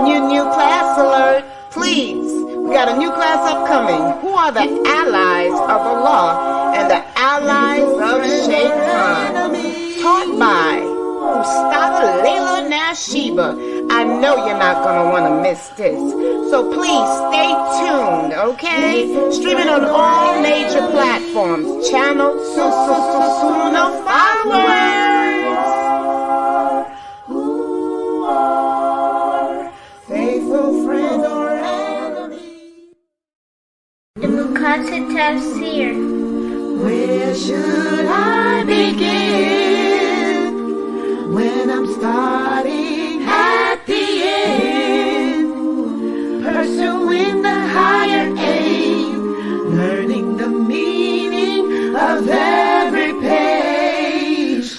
New class alert, please. We got a new class upcoming. Who are the allies of Allah and the allies of Shaitan? Taught by Ustad Layla Nashiba. I know you're not going to want to miss this. So please stay tuned, okay? Streaming on all major platforms. Channel Suna Followers. Faithful friend or enemy. Mukata Tafsir. Where should I begin when I'm starting at the end, pursuing the higher aim, learning the meaning of every page?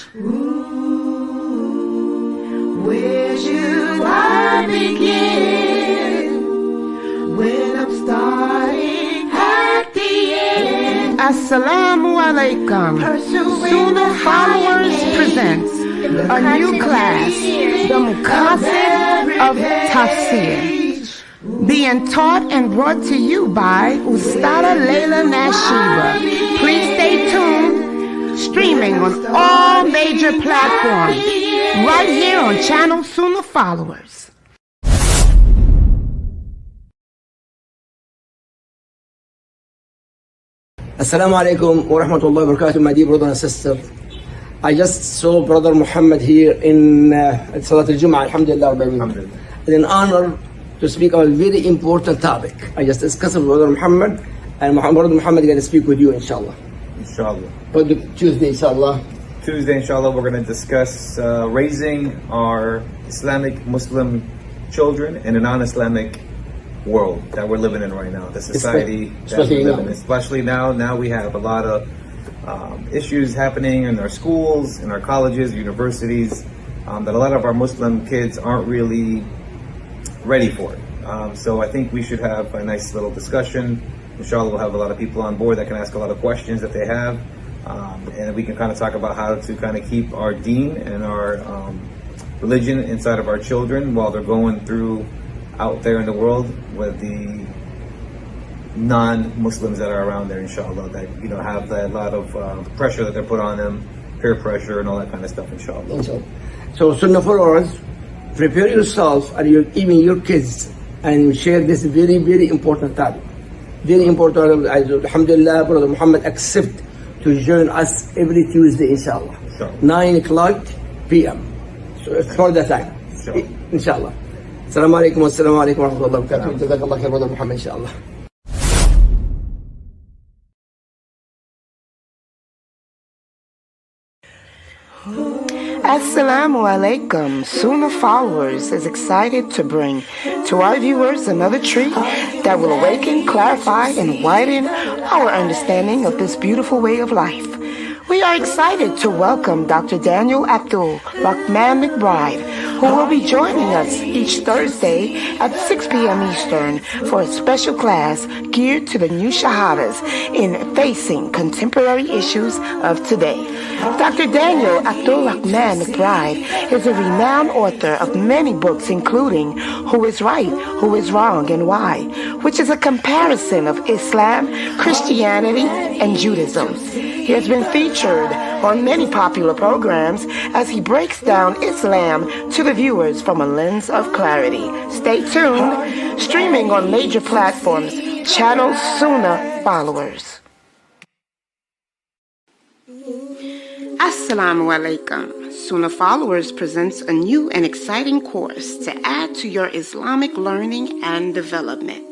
Where should I begin when I'm starting at the end? Assalamu alaikum. Suna Followers presents a new class, the Muqasid of Tafsir, being taught and brought to you by Ustada Layla Nashiba. Please stay tuned, streaming on all major platforms, right here on Channel Suna Followers. Assalamu alaikum wa rahmatullahi wa barakatuh, my dear brother and sister. I just saw Brother Muhammad here in Salat al-Jum'ah, alhamdulillah. It's an honor to speak on a very important topic. I just discussed with Brother Muhammad, and Brother Muhammad is going to speak with you, inshallah. Inshallah. But Tuesday, inshallah. Tuesday, inshallah, we're going to discuss raising our Islamic Muslim children in a non-Islamic world that we're living in right now, the society that we live in. Especially now we have a lot of issues happening in our schools, in our colleges, universities, that a lot of our Muslim kids aren't really ready for. So I think we should have a nice little discussion. Inshallah, we'll have a lot of people on board that can ask a lot of questions that they have, and we can kind of talk about how to kind of keep our deen and our religion inside of our children while they're going through out there in the world with the non-Muslims that are around there, inshallah, that have a lot of pressure that they're put on them, peer pressure and all that kind of stuff, inshallah. So Sunnah followers, prepare yourself and even your kids and share this very, very important topic. Very important. Alhamdulillah, Brother Muhammad accept to join us every Tuesday, inshallah. Sure. 9 o'clock p.m. So it's for the time, Sure. inshallah. Assalamu alaikum wa rahmatullahi wa barakatuh. Jazakallah khair, Brother Muhammad, inshallah. Assalamu alaikum. Suna Followers is excited to bring to our viewers another treat that will awaken, clarify, and widen our understanding of this beautiful way of life. We are excited to welcome Dr. Daniel Abdul Rahman McBride, who will be joining us each Thursday at 6 p.m. Eastern for a special class geared to the new Shahadas in facing contemporary issues of today. Dr. Daniel Abdul Rahman McBride is a renowned author of many books, including Who is Right, Who is Wrong, and Why, which is a comparison of Islam, Christianity, and Judaism. He has been featured on many popular programs as he breaks down Islam to the viewers from a lens of clarity. Stay tuned, streaming on major platforms, Channel Suna Followers. Assalamu alaikum. Suna Followers presents a new and exciting course to add to your Islamic learning and development.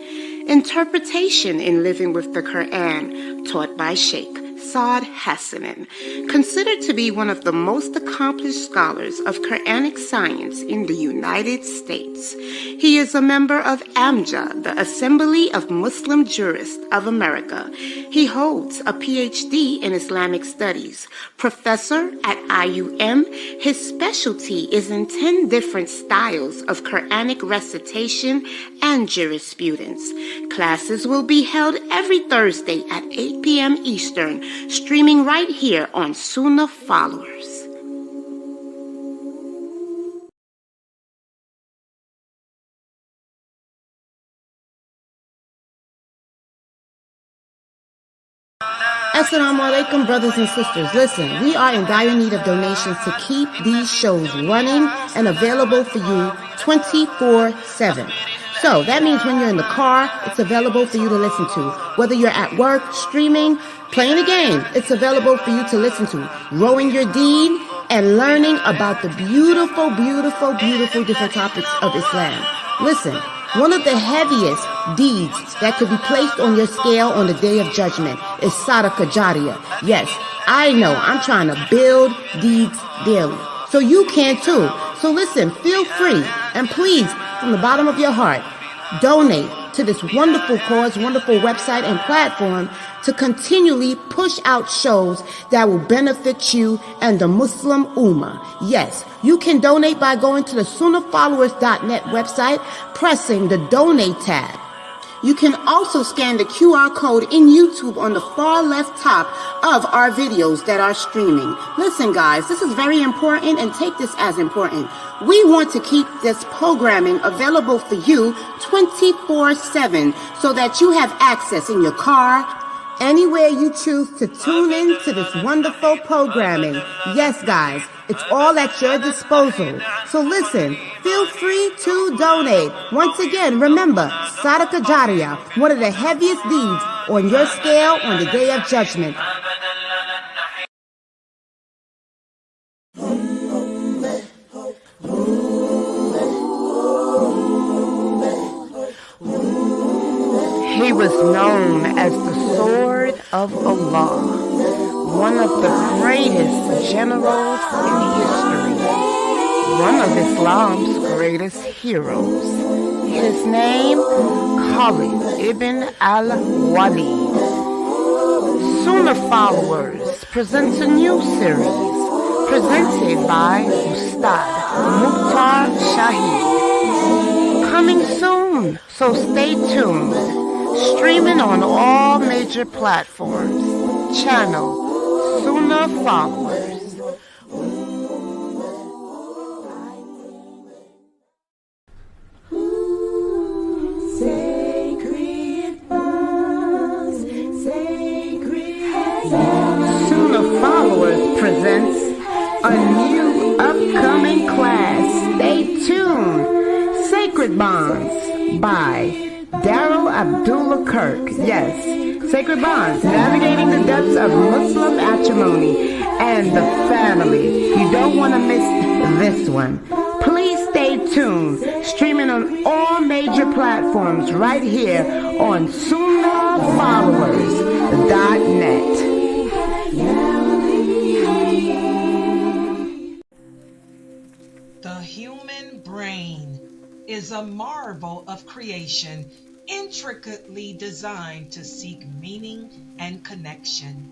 Interpretation in Living with the Quran, taught by Sheikh Saad Hassanin, considered to be one of the most accomplished scholars of Quranic science in the United States. He is a member of AMJA, the Assembly of Muslim Jurists of America. He holds a PhD in Islamic Studies, professor at IUM. His specialty is in 10 different styles of Quranic recitation and jurisprudence. Classes will be held every Thursday at 8 p.m. Eastern, streaming right here on Suna Followers. Assalamu alaikum, brothers and sisters. Listen, we are in dire need of donations to keep these shows running and available for you 24/7. So that means when you're in the car, it's available for you to listen to. Whether you're at work, streaming, playing a game, it's available for you to listen to. Rowing your deen and learning about the beautiful, beautiful, beautiful different topics of Islam. Listen, one of the heaviest deeds that could be placed on your scale on the day of judgment is Sadaqah Jariyah. Yes, I know I'm trying to build deeds daily. So you can too. So listen, feel free and please, from the bottom of your heart, donate to this wonderful cause, wonderful website and platform to continually push out shows that will benefit you and the Muslim Ummah. Yes, you can donate by going to the SunnahFollowers.net website, pressing the donate tab. You can also scan the QR code in YouTube on the far left top of our videos that are streaming. Listen, guys, this is very important, and take this as important. We want to keep this programming available for you 24/7 so that you have access in your car, anywhere you choose to tune in to this wonderful programming. Yes, guys, it's all at your disposal. So listen, feel free to donate. Once again, remember, Sadaqah Jariyah, one of the heaviest deeds on your scale on the day of judgment. He was known as the Sword of Allah, one of the greatest generals in history, one of Islam's greatest heroes. His name, Khalid ibn al-Walid. Sunnah Followers presents a new series presented by Ustad Mukhtar Shahid. Coming soon, so stay tuned. Streaming on all major platforms. Channel Sunnah Followers. Sunnah Followers presents a new upcoming class. Stay tuned. Sacred Bonds by Daryl Abdullah Kirk. Yes, Sacred Bonds, navigating the depths of Muslim matrimony and the family. You don't want to miss this one. Please stay tuned. Streaming on all major platforms right here on SunnahFollowers.net. The human brain is a marvel of creation, intricately designed to seek meaning and connection.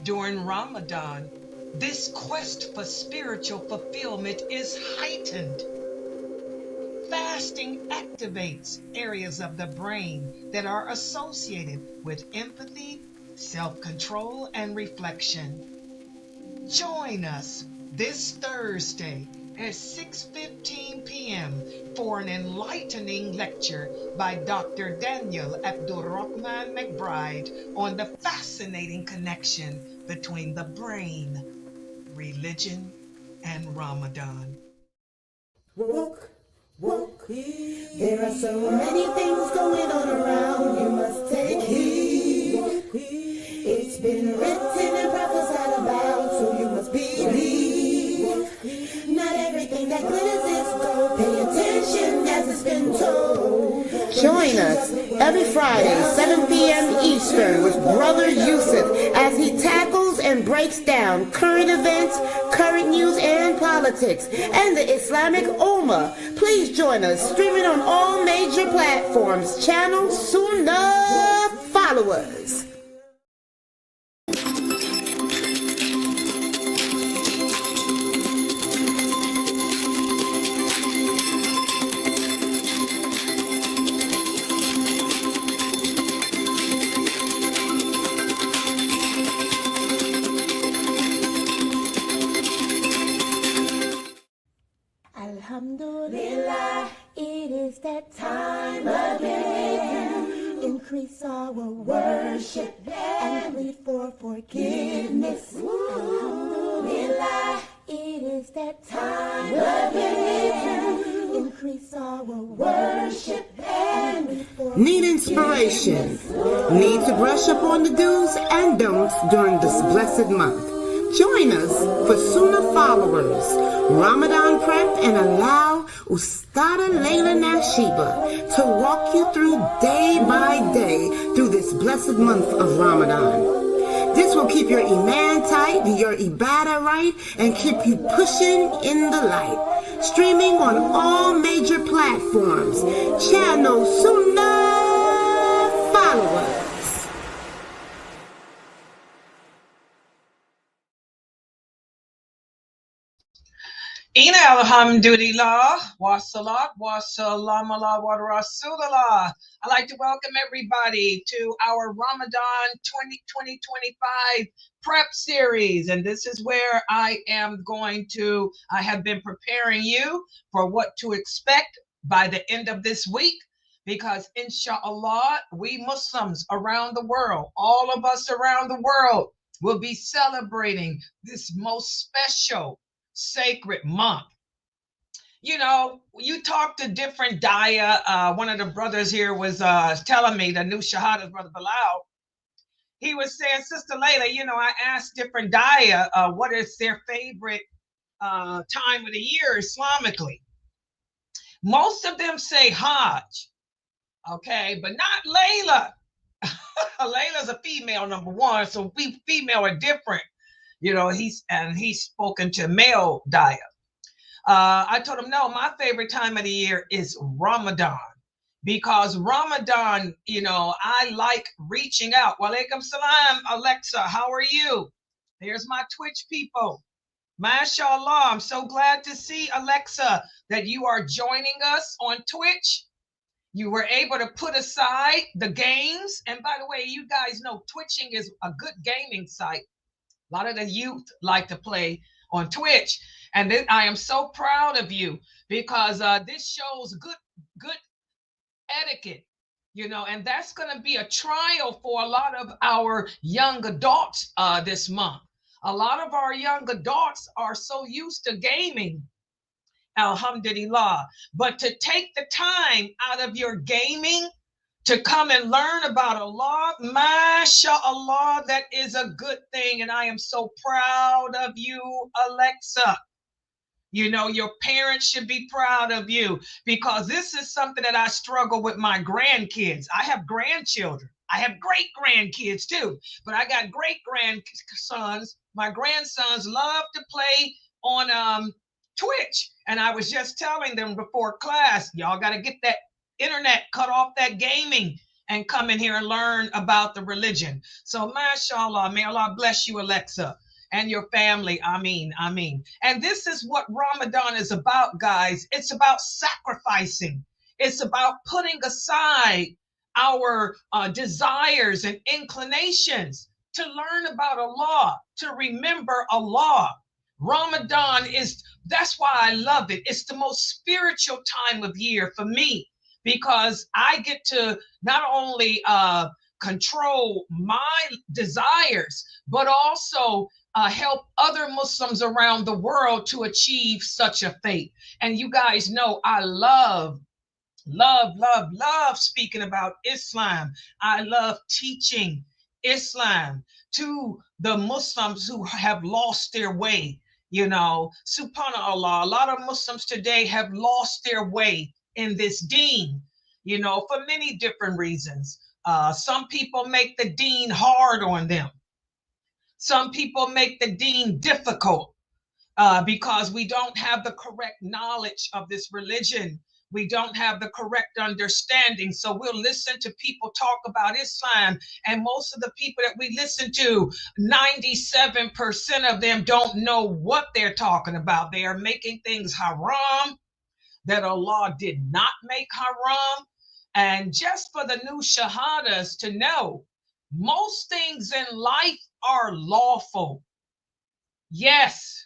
During Ramadan, this quest for spiritual fulfillment is heightened. Fasting activates areas of the brain that are associated with empathy, self-control, and reflection. Join us this Thursday at 6:15 p.m. for an enlightening lecture by Dr. Daniel Abdulrahman McBride on the fascinating connection between the brain, religion, and Ramadan. Woke, there are so many things going on around, you must take heed. It's been written and prophesied about, so you must believe. Not everything that glitters is gold, pay attention as it's been told. Join us every Friday, 7 p.m. Eastern, with Brother Yusuf as he tackles and breaks down current events, current news, and politics, and the Islamic Ummah. Please join us, streaming on all major platforms. Channel Sunnah Followers. Alhamdulillah, it is that time again. In increase our worship, and plead for forgiveness. Alhamdulillah, it is that time again. Increase our worship and plead for Need inspiration? Need to brush up on the do's and don'ts during this blessed month? Join us for Sunnah followers, Ramadan prep, and allow Ustada Layla Nashiba to walk you through day by day through this blessed month of Ramadan. This will keep your iman tight, your ibadah right, and keep you pushing in the light. Streaming on all major platforms. Channel Sunnah followers. Ina alhamdulillah, wa salat, wa salam ala wa rasulallah. I'd like to welcome everybody to our Ramadan 2025 prep series. And this is where I have been preparing you for what to expect by the end of this week. Because inshallah, we Muslims around the world, all of us around the world, will be celebrating this most special sacred month. You know, you talk to different daya. One of the brothers here was telling me, the new Shahada's brother Bilal, he was saying, Sister Layla, you know, I asked different daya what is their favorite time of the year Islamically. Most of them say Hajj, okay, but not Layla. Layla's a female, number one, so we female are different. You know, he's spoken to male daya. I told him, no, my favorite time of the year is Ramadan, because Ramadan, you know, I like reaching out. Walaikum salam, Alexa, how are you? There's my Twitch people. MashaAllah, I'm so glad to see, Alexa, that you are joining us on Twitch. You were able to put aside the games. And by the way, you guys know Twitching is a good gaming site. A lot of the youth like to play on Twitch. And then I am so proud of you, because this shows good etiquette, you know, and that's going to be a trial for a lot of our young adults this month. A lot of our young adults are so used to gaming, alhamdulillah, but to take the time out of your gaming to come and learn about Allah, mashallah, that is a good thing. And I am so proud of you, Alexa. You know, your parents should be proud of you, because this is something that I struggle with my grandkids. I have grandchildren. I have great grandkids too, but I got great grandsons. My grandsons love to play on Twitch. And I was just telling them before class, y'all got to get that internet, cut off that gaming, and come in here and learn about the religion. So mashallah, may Allah bless you, Alexa, and your family. Ameen, ameen. And this is what Ramadan is about, guys. It's about sacrificing. It's about putting aside our desires and inclinations to learn about Allah, to remember Allah. Ramadan that's why I love it. It's the most spiritual time of year for me, because I get to not only control my desires, but also help other Muslims around the world to achieve such a fate. And you guys know I love speaking about Islam. I love teaching Islam to the Muslims who have lost their way. You know, subhanallah, a lot of Muslims today have lost their way in this deen, you know, for many different reasons. Some people make the deen hard on them. Some people make the deen difficult because we don't have the correct knowledge of this religion. We don't have the correct understanding. So we'll listen to people talk about Islam, and most of the people that we listen to, 97% of them don't know what they're talking about. They are making things haram that Allah did not make haram. And just for the new shahadas to know, most things in life are lawful. Yes,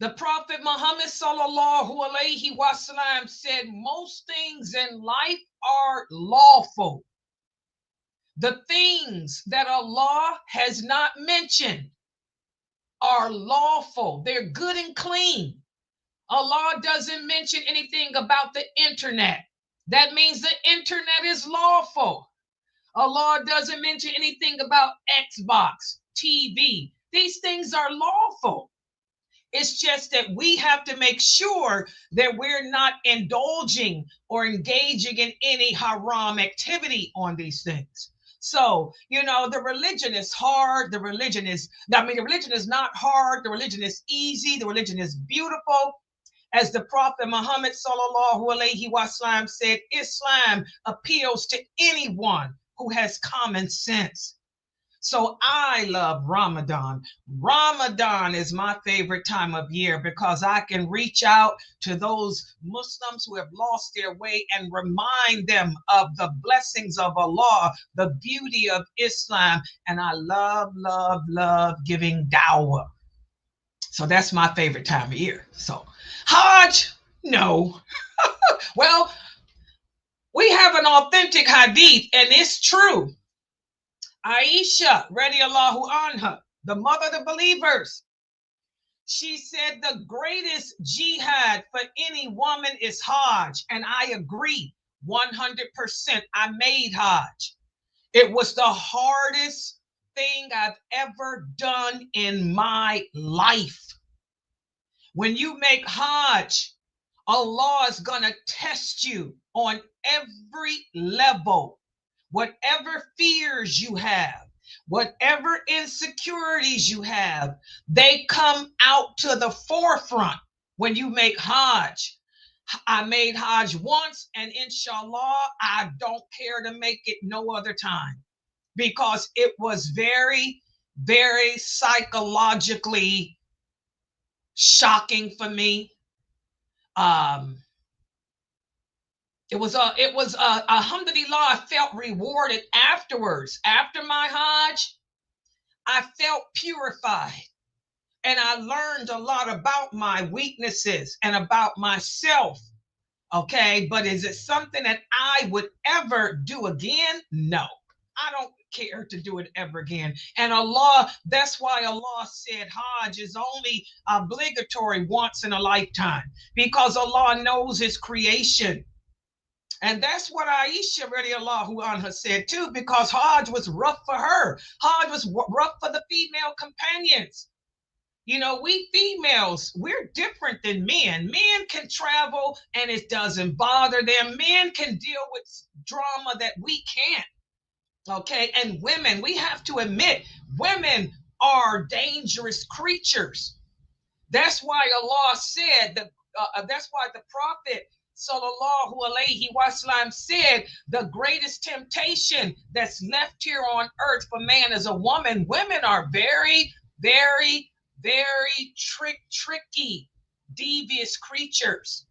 the Prophet Muhammad sallallahu alaihi wasallam said most things in life are lawful. The things that Allah has not mentioned are lawful. They're good and clean. Allah doesn't mention anything about the internet. That means the internet is lawful. Allah doesn't mention anything about Xbox, TV. These things are lawful. It's just that we have to make sure that we're not indulging or engaging in any haram activity on these things. So, the religion is hard. The religion is not hard. The religion is easy. The religion is beautiful. As the Prophet Muhammad sallallahu alaihi wasallam said, Islam appeals to anyone who has common sense. So I love Ramadan. Ramadan is my favorite time of year because I can reach out to those Muslims who have lost their way and remind them of the blessings of Allah, the beauty of Islam. And I love, love, love giving dawah. So that's my favorite time of year. So Hajj, no. Well, we have an authentic hadith, and it's true. Aisha, radiallahu anha, the mother of the believers, she said the greatest jihad for any woman is Hajj. And I agree 100%. I made Hajj. It was the hardest thing I've ever done in my life. When you make Hajj, Allah is going to test you on every level. Whatever fears you have, whatever insecurities you have, they come out to the forefront when you make Hajj. I made Hajj once, and inshallah, I don't care to make it no other time, because it was very, very psychologically shocking for me. It was alhamdulillah, I felt rewarded afterwards. After my Hajj, I felt purified, and I learned a lot about my weaknesses and about myself. Okay, but is it something that I would ever do again? No, I don't care to do it ever again. And Allah, that's why Allah said Hajj is only obligatory once in a lifetime, because Allah knows His creation. And that's what Aisha radiallahu anha said too, because Hajj was rough for her. Hajj was rough for the female companions. We females, we're different than men. Men can travel and it doesn't bother them. Men can deal with drama that we can't. Okay, and women, we have to admit, women are dangerous creatures. That's why Allah said that. That's why the Prophet sallallahu alaihi wasallam said the greatest temptation that's left here on earth for man is a woman. Women are very, very, very tricky, devious creatures.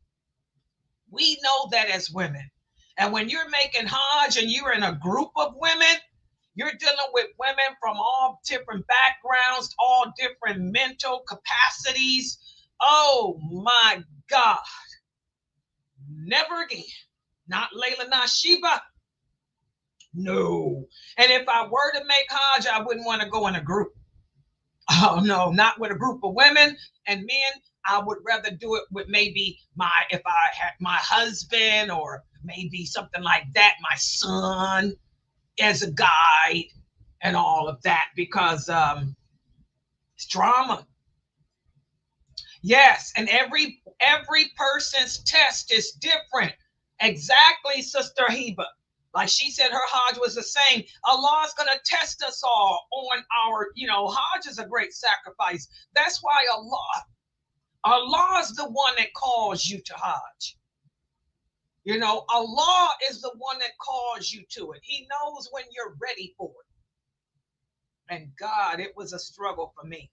We know that as women. And when you're making Hajj and you're in a group of women, you're dealing with women from all different backgrounds, all different mental capacities. Oh my God. Never again. Not Layla, not Sheba. No. And if I were to make Hajj, I wouldn't want to go in a group. Oh no, not with a group of women and men. I would rather do it with maybe if I had my husband, or maybe something like that, my son as a guide and all of that, because it's drama. Yes, and every person's test is different. Exactly, Sister Heba. Like she said, her Hajj was the same. Allah is going to test us all on our, Hajj is a great sacrifice. That's why Allah is the one that calls you to Hajj. Allah is the one that calls you to it. He knows when you're ready for it. And God, it was a struggle for me.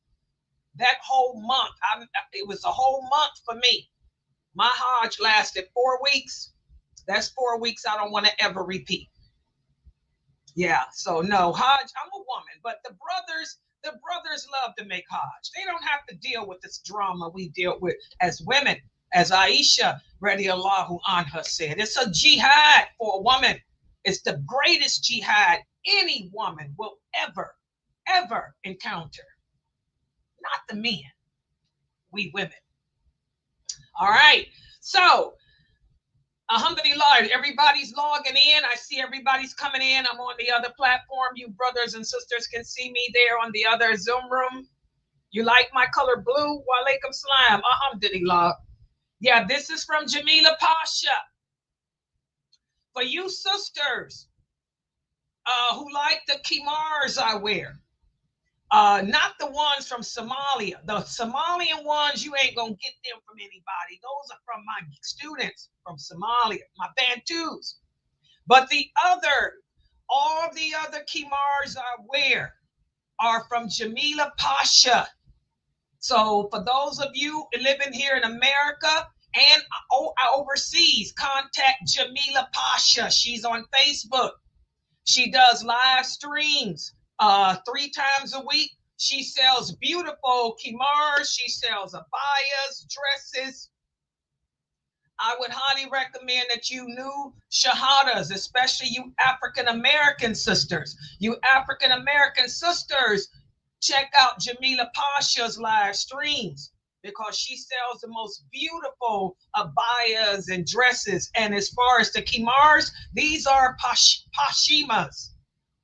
That whole month, it was a whole month for me. My Hajj lasted 4 weeks. That's 4 weeks I don't want to ever repeat. Yeah, so no, Hajj, I'm a woman, but the brothers love to make Hajj. They don't have to deal with this drama we deal with as women. As Aisha radiallahu anha said, it's a jihad for a woman. It's the greatest jihad any woman will ever encounter. Not the men, we women. All right. So, alhamdulillah, everybody's logging in. I see everybody's coming in. I'm on the other platform. You brothers and sisters can see me there on the other Zoom room. You like my color blue? Wa alaikum salam. Alhamdulillah. Yeah, this is from Jamila Pasha. For you sisters who like the kimars I wear, not the ones from Somalia. The Somalian ones, you ain't gonna get them from anybody. Those are from my students from Somalia, my Bantus. But all the other kimars I wear are from Jamila Pasha. So for those of you living here in America and overseas, contact Jamila Pasha. She's on Facebook. She does live streams 3 times a week. She sells beautiful kimars. She sells abayas, dresses. I would highly recommend that you new shahadas, especially you African-American sisters. You African-American sisters, check out Jamila Pasha's live streams because she sells the most beautiful abayas and dresses. And as far as the kimars, these are pashimas.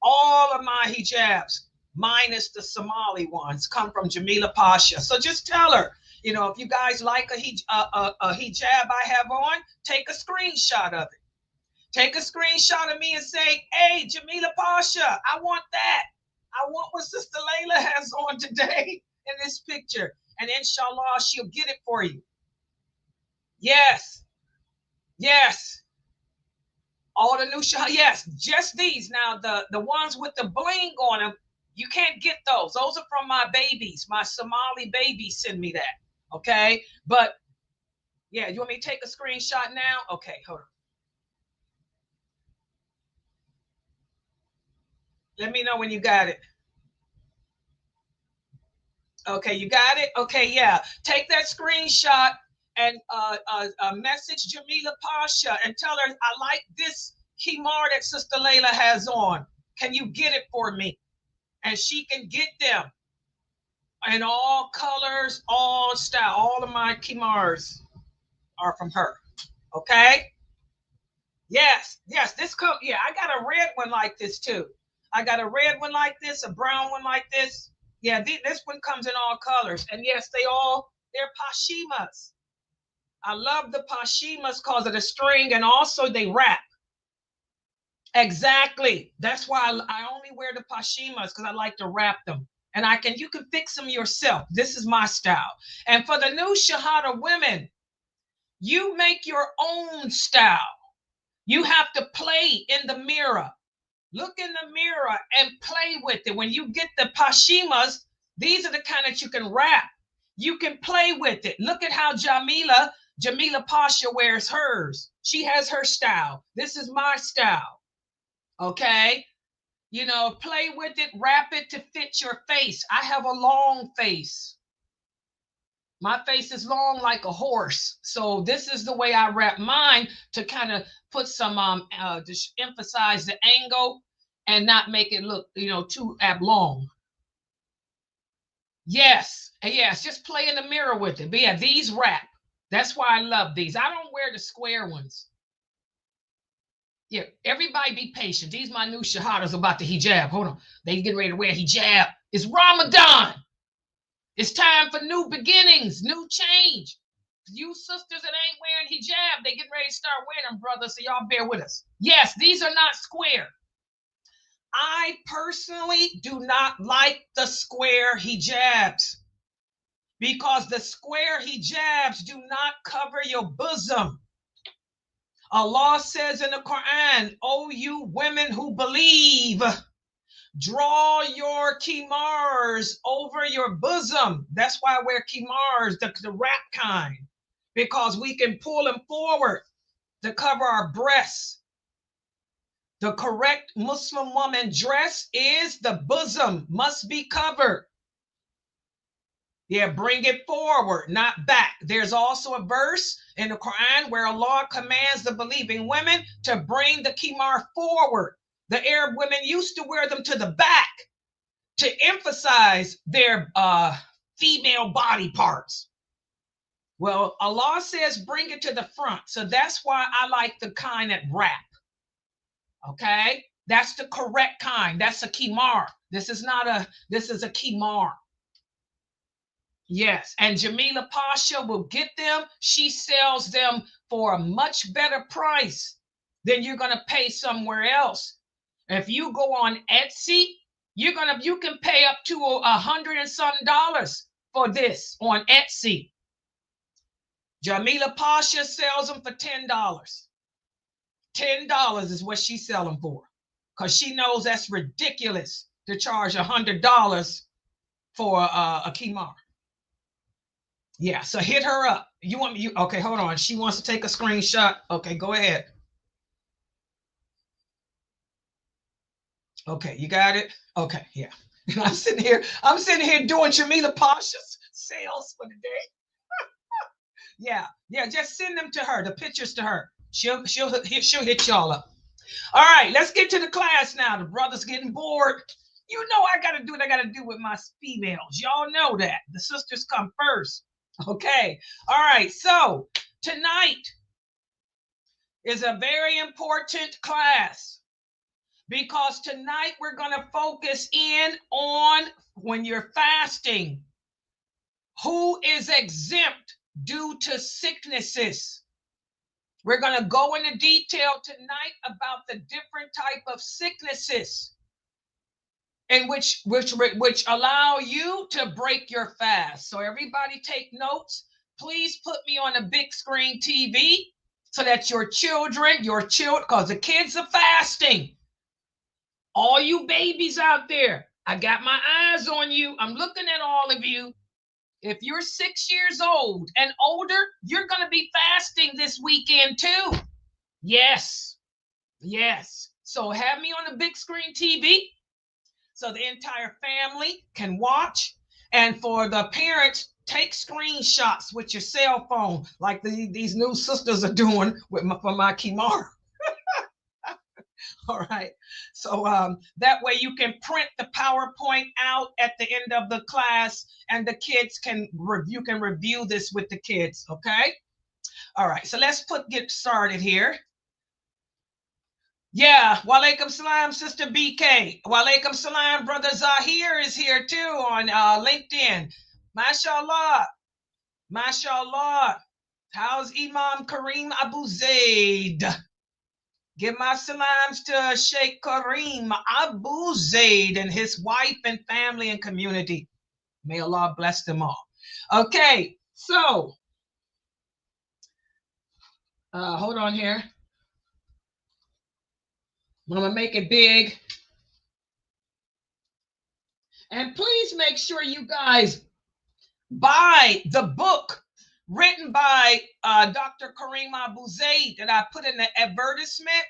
All of my hijabs, minus the Somali ones, come from Jamila Pasha. So just tell her, you know, if you guys like a hijab I have on, take a screenshot of it. Take a screenshot of me and say, hey, Jamila Pasha, I want that. I want what Sister Layla has on today in this picture. And inshallah, she'll get it for you. Yes. Yes. All the new yes, just these. Now, the ones with the bling on them, you can't get those. Those are from my babies. My Somali babies send me that. Okay? But, yeah, you want me to take a screenshot now? Okay, hold on. Let me know when you got it. Okay, you got it? Okay, yeah. Take that screenshot and message Jamila Pasha and tell her, I like this kimar that Sister Layla has on. Can you get it for me? And she can get them in all colors, all style. All of my kimars are from her. Okay? Yes, yes. This comes, yeah, I got a red one like this too. I got a red one like this, a brown one like this. Yeah, this one comes in all colors. And yes, they're pashimas. I love the pashimas because of the string, and also they wrap. Exactly. That's why I only wear the pashimas, because I like to wrap them. And you can fix them yourself. This is my style. And for the new Shahada women, you make your own style. You have to play in the mirror. Look in the mirror and play with it. When you get the pashimas, these are the kind that you can wrap. You can play with it. Look at how Jamila Pasha wears hers. She has her style. This is my style. Okay? You know, play with it, wrap it to fit your face. I have a long face. My face is long like a horse. So this is the way I wrap mine to kind of put some, just emphasize the angle and not make it look, you know, too oblong. Yes, yes, just play in the mirror with it. But yeah, these wrap. That's why I love these. I don't wear the square ones. Yeah, everybody be patient. These my new shahadas about the hijab. Hold on. They getting ready to wear hijab. It's Ramadan. It's time for new beginnings, new change. You sisters that ain't wearing hijab, they getting ready to start wearing them, brother. So y'all bear with us. Yes, these are not square. I personally do not like the square hijabs because the square hijabs do not cover your bosom. Allah says in the Quran, "O you women who believe, draw your kimars over your bosom." That's why I wear kimars, the wrap kind, because we can pull them forward to cover our breasts. The correct Muslim woman dress is the bosom must be covered. Yeah, bring it forward, not back. There's also a verse in the Quran where Allah commands the believing women to bring the khimar forward. The Arab women used to wear them to the back to emphasize their female body parts. Well, Allah says bring it to the front. So that's why I like the kind that wrap. Okay? That's the correct kind. That's a khimar. This is a khimar. Yes, and Jamila Pasha will get them. She sells them for a much better price than you're going to pay somewhere else. If you go on Etsy, you can pay up to $100 and some for this on Etsy. Jamila Pasha sells them for $10. $10 is what she sells them for, because she knows that's ridiculous to charge $100 for a khimar. Yeah, so hit her up. Okay, hold on. She wants to take a screenshot. Okay, go ahead. Okay, you got it? Okay, yeah. I'm sitting here doing Jamila Pasha's sales for the day. Yeah, just send them to her, the pictures to her. She'll hit y'all up. All right, let's get to the class now. The brother's getting bored. You know I gotta do what I gotta do with my females. Y'all know that. The sisters come first. Okay. All right. So tonight is a very important class, because tonight we're going to focus in on when you're fasting, who is exempt due to sicknesses. We're going to go into detail tonight about the different type of sicknesses and which allow you to break your fast. So everybody take notes. Please put me on a big screen TV so that your children, because the kids are fasting. All you babies out there, I got my eyes on you. I'm looking at all of you. If you're 6 years old and older, you're going to be fasting this weekend too. Yes. So have me on a big screen TV, so the entire family can watch. And for the parents, take screenshots with your cell phone, like these new sisters are doing for my khimar. All right. So that way you can print the PowerPoint out at the end of the class, and the kids can review this with the kids. Okay. All right. So let's get started here. Yeah, walaikum salam, Sister BK. Walaikum salam, Brother Zahir is here too on LinkedIn. Mashallah. How's Imam Kareem Abu Zaid? Give my salams to Sheikh Kareem Abu Zaid and his wife and family and community. May Allah bless them all. Okay, so hold on here. I'm going to make it big. And please make sure you guys buy the book written by Dr. Kareem Abu Zaid that I put in the advertisement.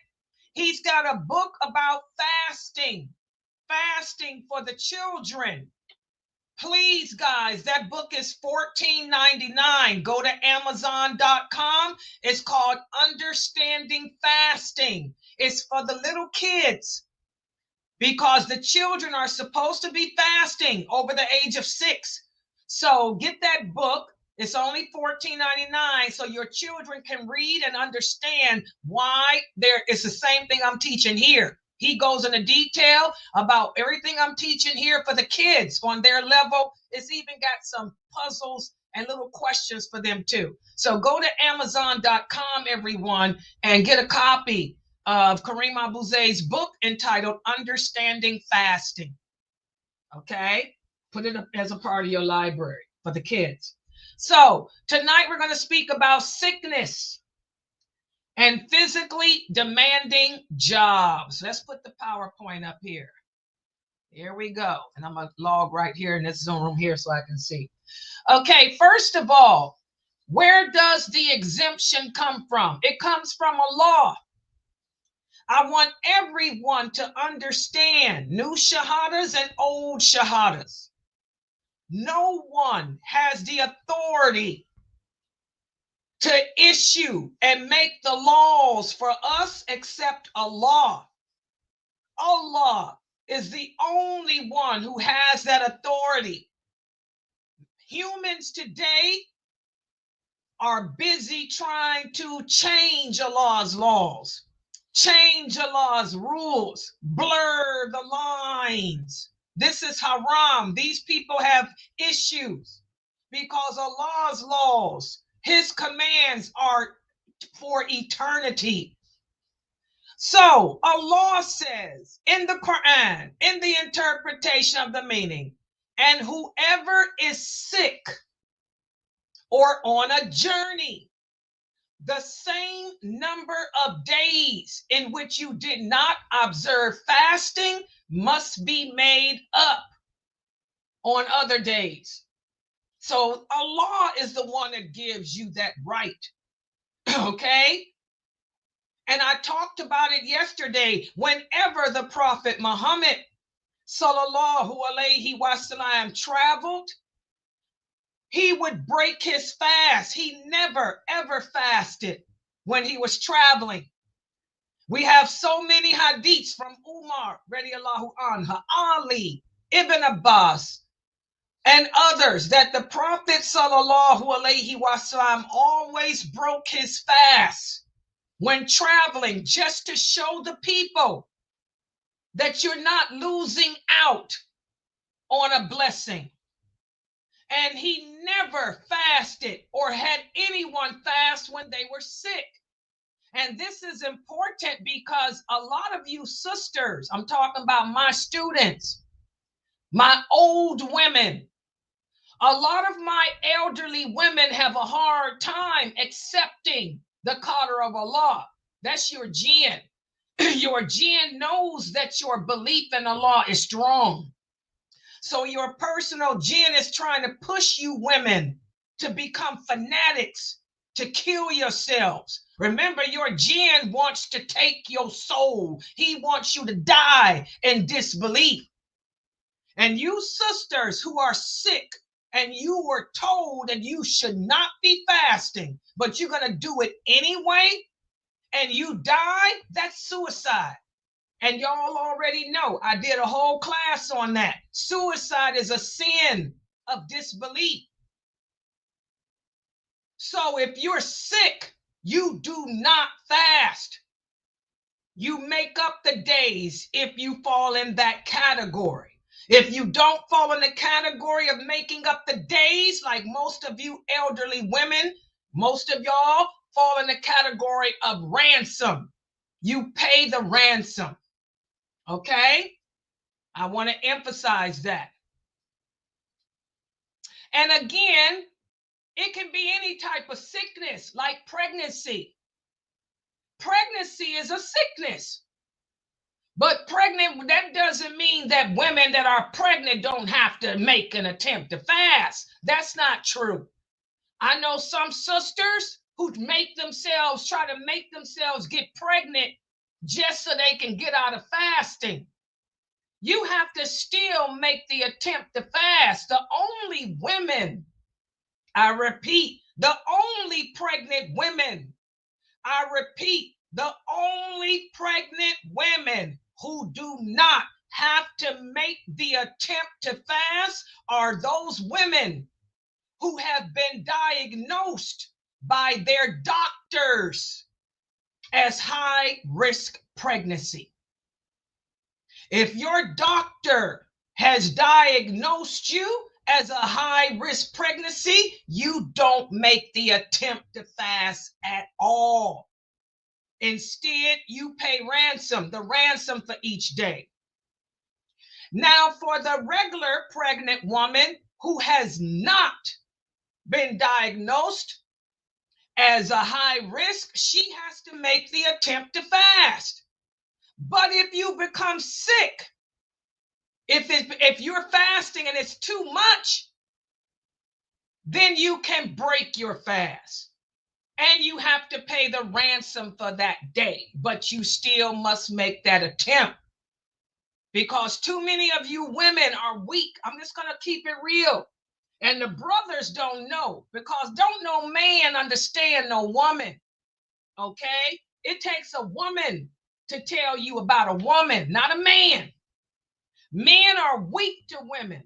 He's got a book about fasting for the children. Please, guys, that book is $14.99. Go to Amazon.com. It's called Understanding Fasting. It's for the little kids, because the children are supposed to be fasting over the age of 6. So get that book. It's only $14.99, so your children can read and understand why it's the same thing I'm teaching here. He goes into detail about everything I'm teaching here for the kids on their level. It's even got some puzzles and little questions for them too. So go to Amazon.com, everyone, and get a copy of Kareem Abu Zaid's book entitled Understanding Fasting. Okay? Put it up as a part of your library for the kids. So tonight we're going to speak about sickness and physically demanding jobs. Let's put the PowerPoint up here. Here we go. And I'm going to log right here in this Zoom room here so I can see. Okay, first of all, where does the exemption come from? It comes from a law. I want everyone to understand new shahadas and old shahadas. No one has the authority to issue and make the laws for us except Allah. Allah is the only one who has that authority. Humans today are busy trying to change Allah's laws, change Allah's rules, blur the lines. This is haram. These people have issues because Allah's laws, his commands are for eternity. So Allah says in the Quran, in the interpretation of the meaning, and whoever is sick or on a journey, the same number of days in which you did not observe fasting must be made up on other days. So Allah is the one that gives you that right. Okay? And I talked about it yesterday. Whenever the Prophet Muhammad sallallahu alaihi wasallam traveled, he would break his fast. He never ever fasted when he was traveling. We have so many hadiths from Umar radiallahu anha, Ali, Ibn Abbas, and others that the Prophet sallallahu alaihi wasallam always broke his fast when traveling, just to show the people that you're not losing out on a blessing. And he never fasted or had anyone fast when they were sick. And this is important because a lot of you sisters, I'm talking about my students, my old women, a lot of my elderly women have a hard time accepting the qadr of Allah. That's your jinn. Your jinn knows that your belief in Allah is strong. So your personal jinn is trying to push you women to become fanatics, to kill yourselves. Remember, your jinn wants to take your soul. He wants you to die in disbelief. And you sisters who are sick and you were told that you should not be fasting, but you're going to do it anyway, and you die, that's suicide. And y'all already know, I did a whole class on that. Suicide is a sin of disbelief. So if you're sick, you do not fast. You make up the days if you fall in that category. If you don't fall in the category of making up the days, like most of you elderly women, most of y'all fall in the category of ransom. You pay the ransom. Okay? I want to emphasize that. And again, it can be any type of sickness, like pregnancy. Pregnancy is a sickness. But pregnant, that doesn't mean that women that are pregnant don't have to make an attempt to fast. That's not true. I know some sisters who try to make themselves get pregnant just so they can get out of fasting. You have to still make the attempt to fast. The only women, I repeat, the only pregnant women, I repeat, the only pregnant women who do not have to make the attempt to fast are those women who have been diagnosed by their doctors as high risk pregnancy. If your doctor has diagnosed you as a high risk pregnancy, you don't make the attempt to fast at all. Instead, you pay ransom, the ransom for each day. Now, for the regular pregnant woman who has not been diagnosed as a high risk, she has to make the attempt to fast. But if you become sick, if you're fasting and it's too much, then you can break your fast. And you have to pay the ransom for that day, but you still must make that attempt. Because too many of you women are weak. I'm just going to keep it real. And the brothers don't know, because don't no man understand no woman. Okay? It takes a woman to tell you about a woman, not a man. Men are weak to women.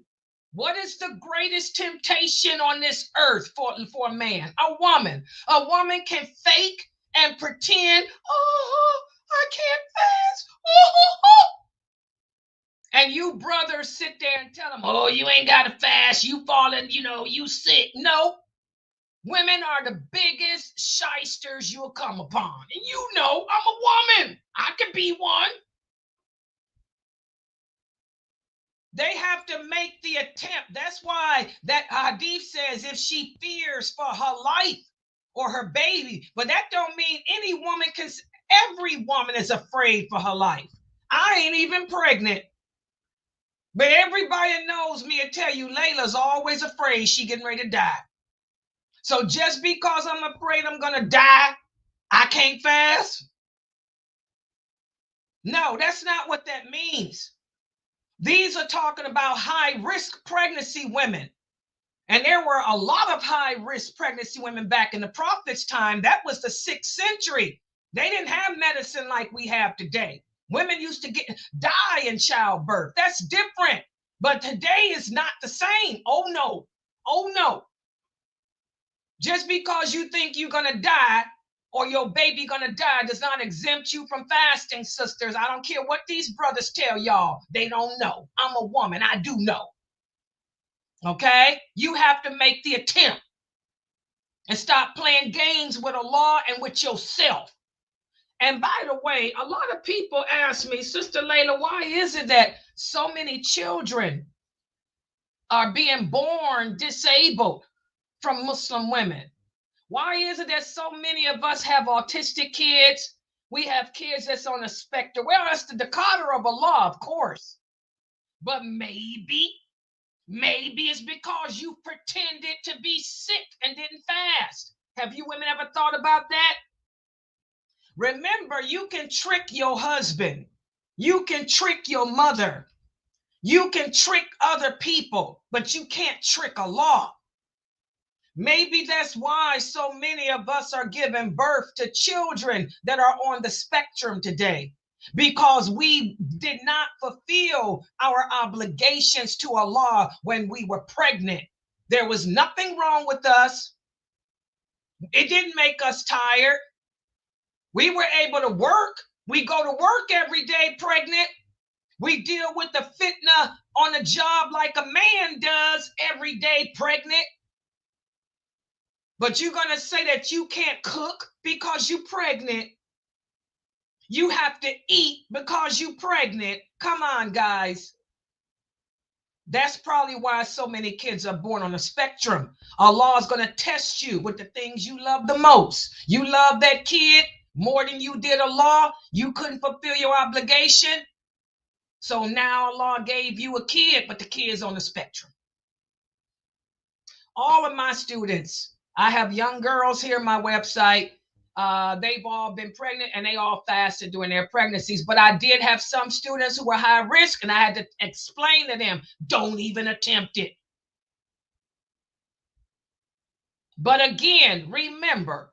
What is the greatest temptation on this earth for a man? A woman. A woman can fake and pretend, oh, I can't fast. Oh. And you brothers sit there and tell them, oh, you ain't got to fast. You falling, you sick. No. Women are the biggest shysters you'll come upon. And I'm a woman. I could be one. They have to make the attempt. That's why that hadith says if she fears for her life or her baby, but that don't mean any woman can. Every woman is afraid for her life. I ain't even pregnant, but everybody that knows me will tell you Layla's always afraid she getting ready to die. So just because I'm afraid I'm gonna die, I can't fast? No, that's not what that means. These are talking about high-risk pregnancy women. And there were a lot of high-risk pregnancy women back in the Prophet's time. That was the 6th century. They didn't have medicine like we have today. Women used to die in childbirth. That's different. But today is not the same. Oh, no. Oh, no. Just because you think you're going to die or your baby gonna die does not exempt you from fasting, sisters. I don't care what these brothers tell y'all. They don't know. I'm a woman. I do know. Okay? You have to make the attempt and stop playing games with Allah and with yourself. And by the way, a lot of people ask me, Sister Layla, why is it that so many children are being born disabled from Muslim women? Why is it that so many of us have autistic kids? We have kids that's on the spectrum. Well, that's the qadr of Allah, of course. But maybe it's because you pretended to be sick and didn't fast. Have you women ever thought about that? Remember, you can trick your husband. You can trick your mother. You can trick other people, but you can't trick Allah. Maybe that's why so many of us are giving birth to children that are on the spectrum today, because we did not fulfill our obligations to Allah when we were pregnant. There was nothing wrong with us. It didn't make us tired. We were able to work. We go to work every day pregnant. We deal with the fitna on a job like a man does every day pregnant. But you're going to say that you can't cook because you're pregnant. You have to eat because you're pregnant. Come on, guys. That's probably why so many kids are born on the spectrum. Allah is going to test you with the things you love the most. You love that kid more than you did Allah. You couldn't fulfill your obligation. So now Allah gave you a kid, but the kid's on the spectrum. All of my students, I have young girls here on my website. They've all been pregnant and they all fasted during their pregnancies. But I did have some students who were high risk, and I had to explain to them, don't even attempt it. But again, remember,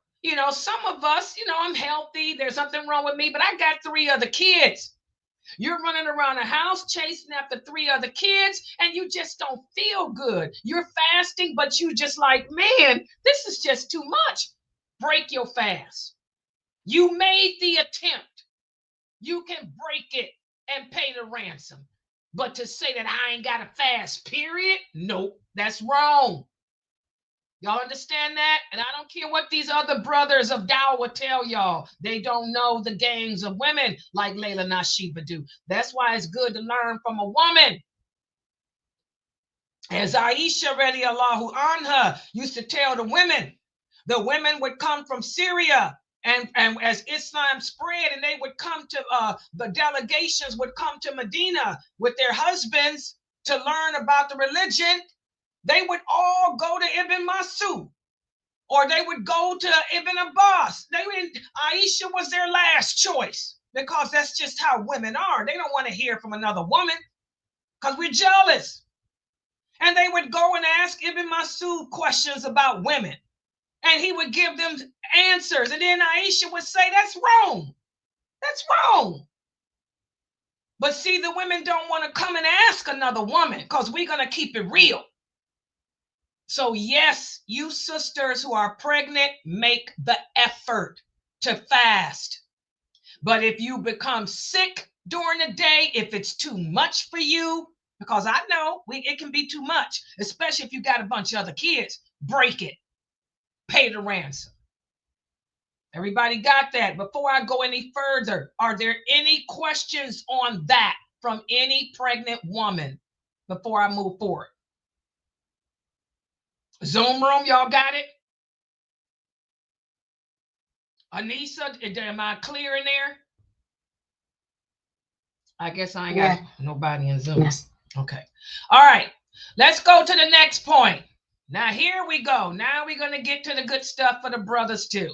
some of us, I'm healthy. There's something wrong with me, but I got 3 other kids. You're running around the house chasing after 3 other kids, and you just don't feel good. You're fasting, but you just like, man, this is just too much. Break your fast. You made the attempt. You can break it and pay the ransom. But to say that I ain't got a fast, period, nope, that's wrong. Y'all understand that? And I don't care what these other brothers of Dawah tell y'all. They don't know the games of women like Layla Nashiba do. That's why it's good to learn from a woman. As Aisha radiallahu anha used to tell the women would come from Syria, and as Islam spread, and they would come to, the delegations would come to Medina with their husbands to learn about the religion. They would all go to Ibn Masud, or they would go to Ibn Abbas. Aisha was their last choice, because that's just how women are. They don't want to hear from another woman because we're jealous. And they would go and ask Ibn Masud questions about women. And he would give them answers. And then Aisha would say, that's wrong. That's wrong. But see, the women don't want to come and ask another woman because we're going to keep it real. So yes, you sisters who are pregnant, make the effort to fast. But if you become sick during the day, if it's too much for you, because I know it can be too much, especially if you got a bunch of other kids, break it. Pay the ransom. Everybody got that? Before I go any further, are there any questions on that from any pregnant woman before I move forward? Zoom room, y'all got it? Anissa, am I clear in there? I guess I ain't got nobody in Zoom. Yes. Okay. All right. Let's go to the next point. Now, here we go. Now we're going to get to the good stuff for the brothers too.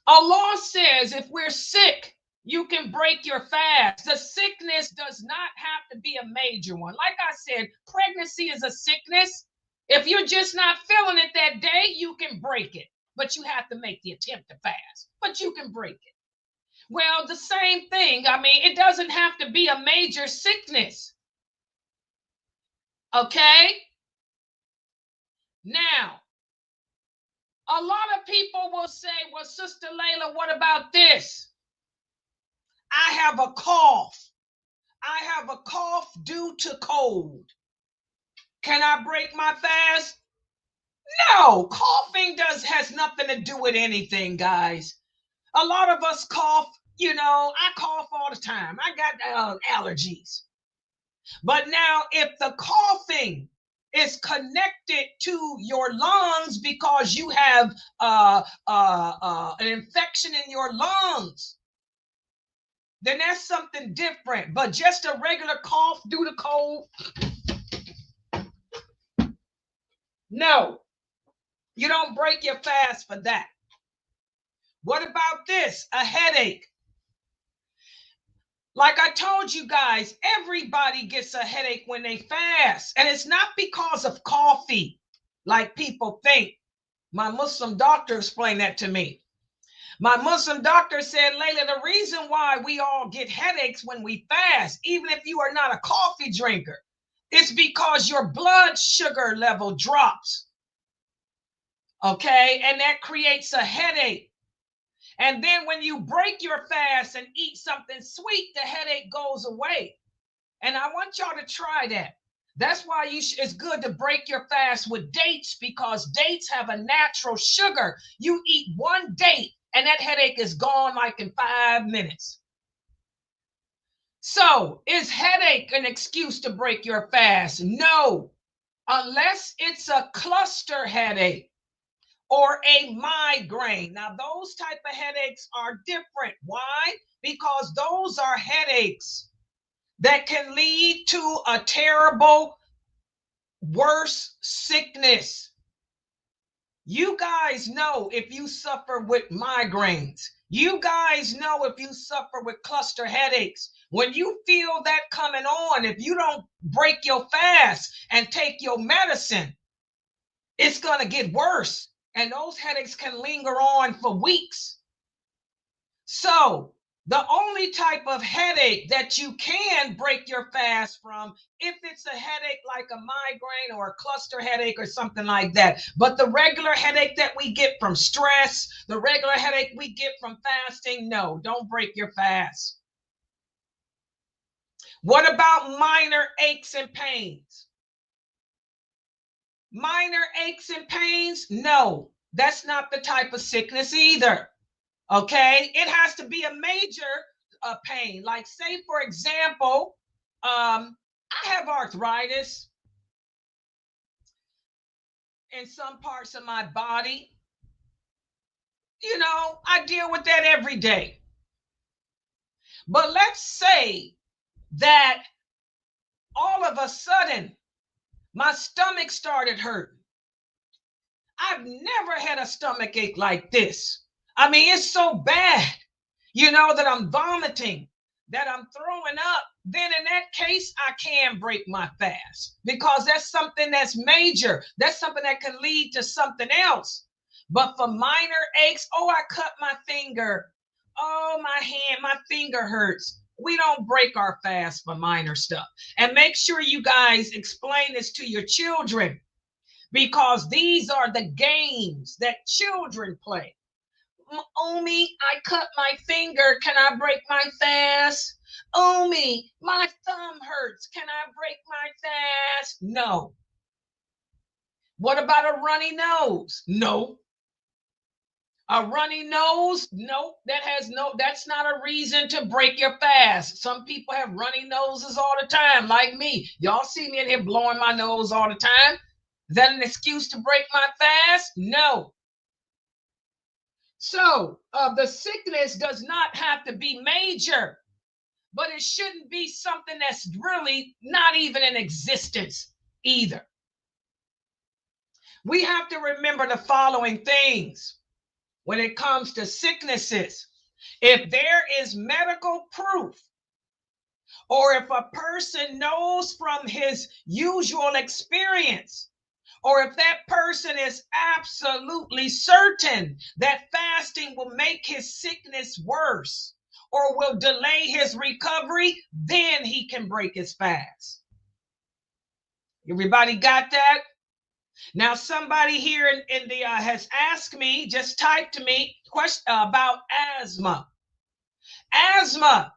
Allah says if we're sick, you can break your fast. The sickness does not have to be a major one. Like I said, pregnancy is a sickness. If you're just not feeling it that day, you can break it. But you have to make the attempt to fast. But you can break it. Well, the same thing. I mean, it doesn't have to be a major sickness. Okay? Now, a lot of people will say, well, Sister Layla, what about this? I have a cough. I have a cough due to cold. Can I break my fast? No, coughing has nothing to do with anything, guys. A lot of us cough, I cough all the time. I got allergies. But now if the coughing is connected to your lungs because you have an infection in your lungs, then that's something different. But just a regular cough due to cold, no, you don't break your fast for that. What about this? A headache. Like I told you guys, everybody gets a headache when they fast. And it's not because of coffee, like people think. My Muslim doctor explained that to me. My Muslim doctor said, Layla, the reason why we all get headaches when we fast, even if you are not a coffee drinker, it's because your blood sugar level drops. Okay? And that creates a headache. And then when you break your fast and eat something sweet, the headache goes away. And I want y'all to try that. That's why it's good to break your fast with dates, because dates have a natural sugar. You eat one date and that headache is gone like in 5 minutes. So is headache an excuse to break your fast? No, unless it's a cluster headache or a migraine. Now, those type of headaches are different. Why? Because those are headaches that can lead to a terrible, worse sickness. You guys know if you suffer with migraines. You guys know if you suffer with cluster headaches. When you feel that coming on, if you don't break your fast and take your medicine, it's going to get worse. And those headaches can linger on for weeks. So the only type of headache that you can break your fast from, if it's a headache like a migraine or a cluster headache or something like that. But the regular headache that we get from stress, the regular headache we get from fasting, no, don't break your fast. What about minor aches and pains? Minor aches and pains? No, that's not the type of sickness either. Okay, it has to be a major pain. Like, say, for example, I have arthritis in some parts of my body. I deal with that every day. But let's say that all of a sudden, my stomach started hurting. I've never had a stomach ache like this. I mean, it's so bad, that I'm vomiting, that I'm throwing up, then in that case, I can break my fast because that's something that's major. That's something that can lead to something else. But for minor aches, oh, I cut my finger. Oh, my hand, my finger hurts. We don't break our fast for minor stuff. And make sure you guys explain this to your children because these are the games that children play. Omi, I cut my finger. Can I break my fast? Omi, my thumb hurts. Can I break my fast? No. What about a runny nose? No. A runny nose? No, that's not a reason to break your fast. Some people have runny noses all the time, like me. Y'all see me in here blowing my nose all the time. Is that an excuse to break my fast? No. So the sickness does not have to be major, but it shouldn't be something that's really not even in existence either. We have to remember the following things when it comes to sicknesses. If there is medical proof, or if a person knows from his usual experience, or if that person is absolutely certain that fasting will make his sickness worse or will delay his recovery, then he can break his fast. Everybody got that? Now, somebody here in the has asked me, just typed to me, question about asthma. Asthma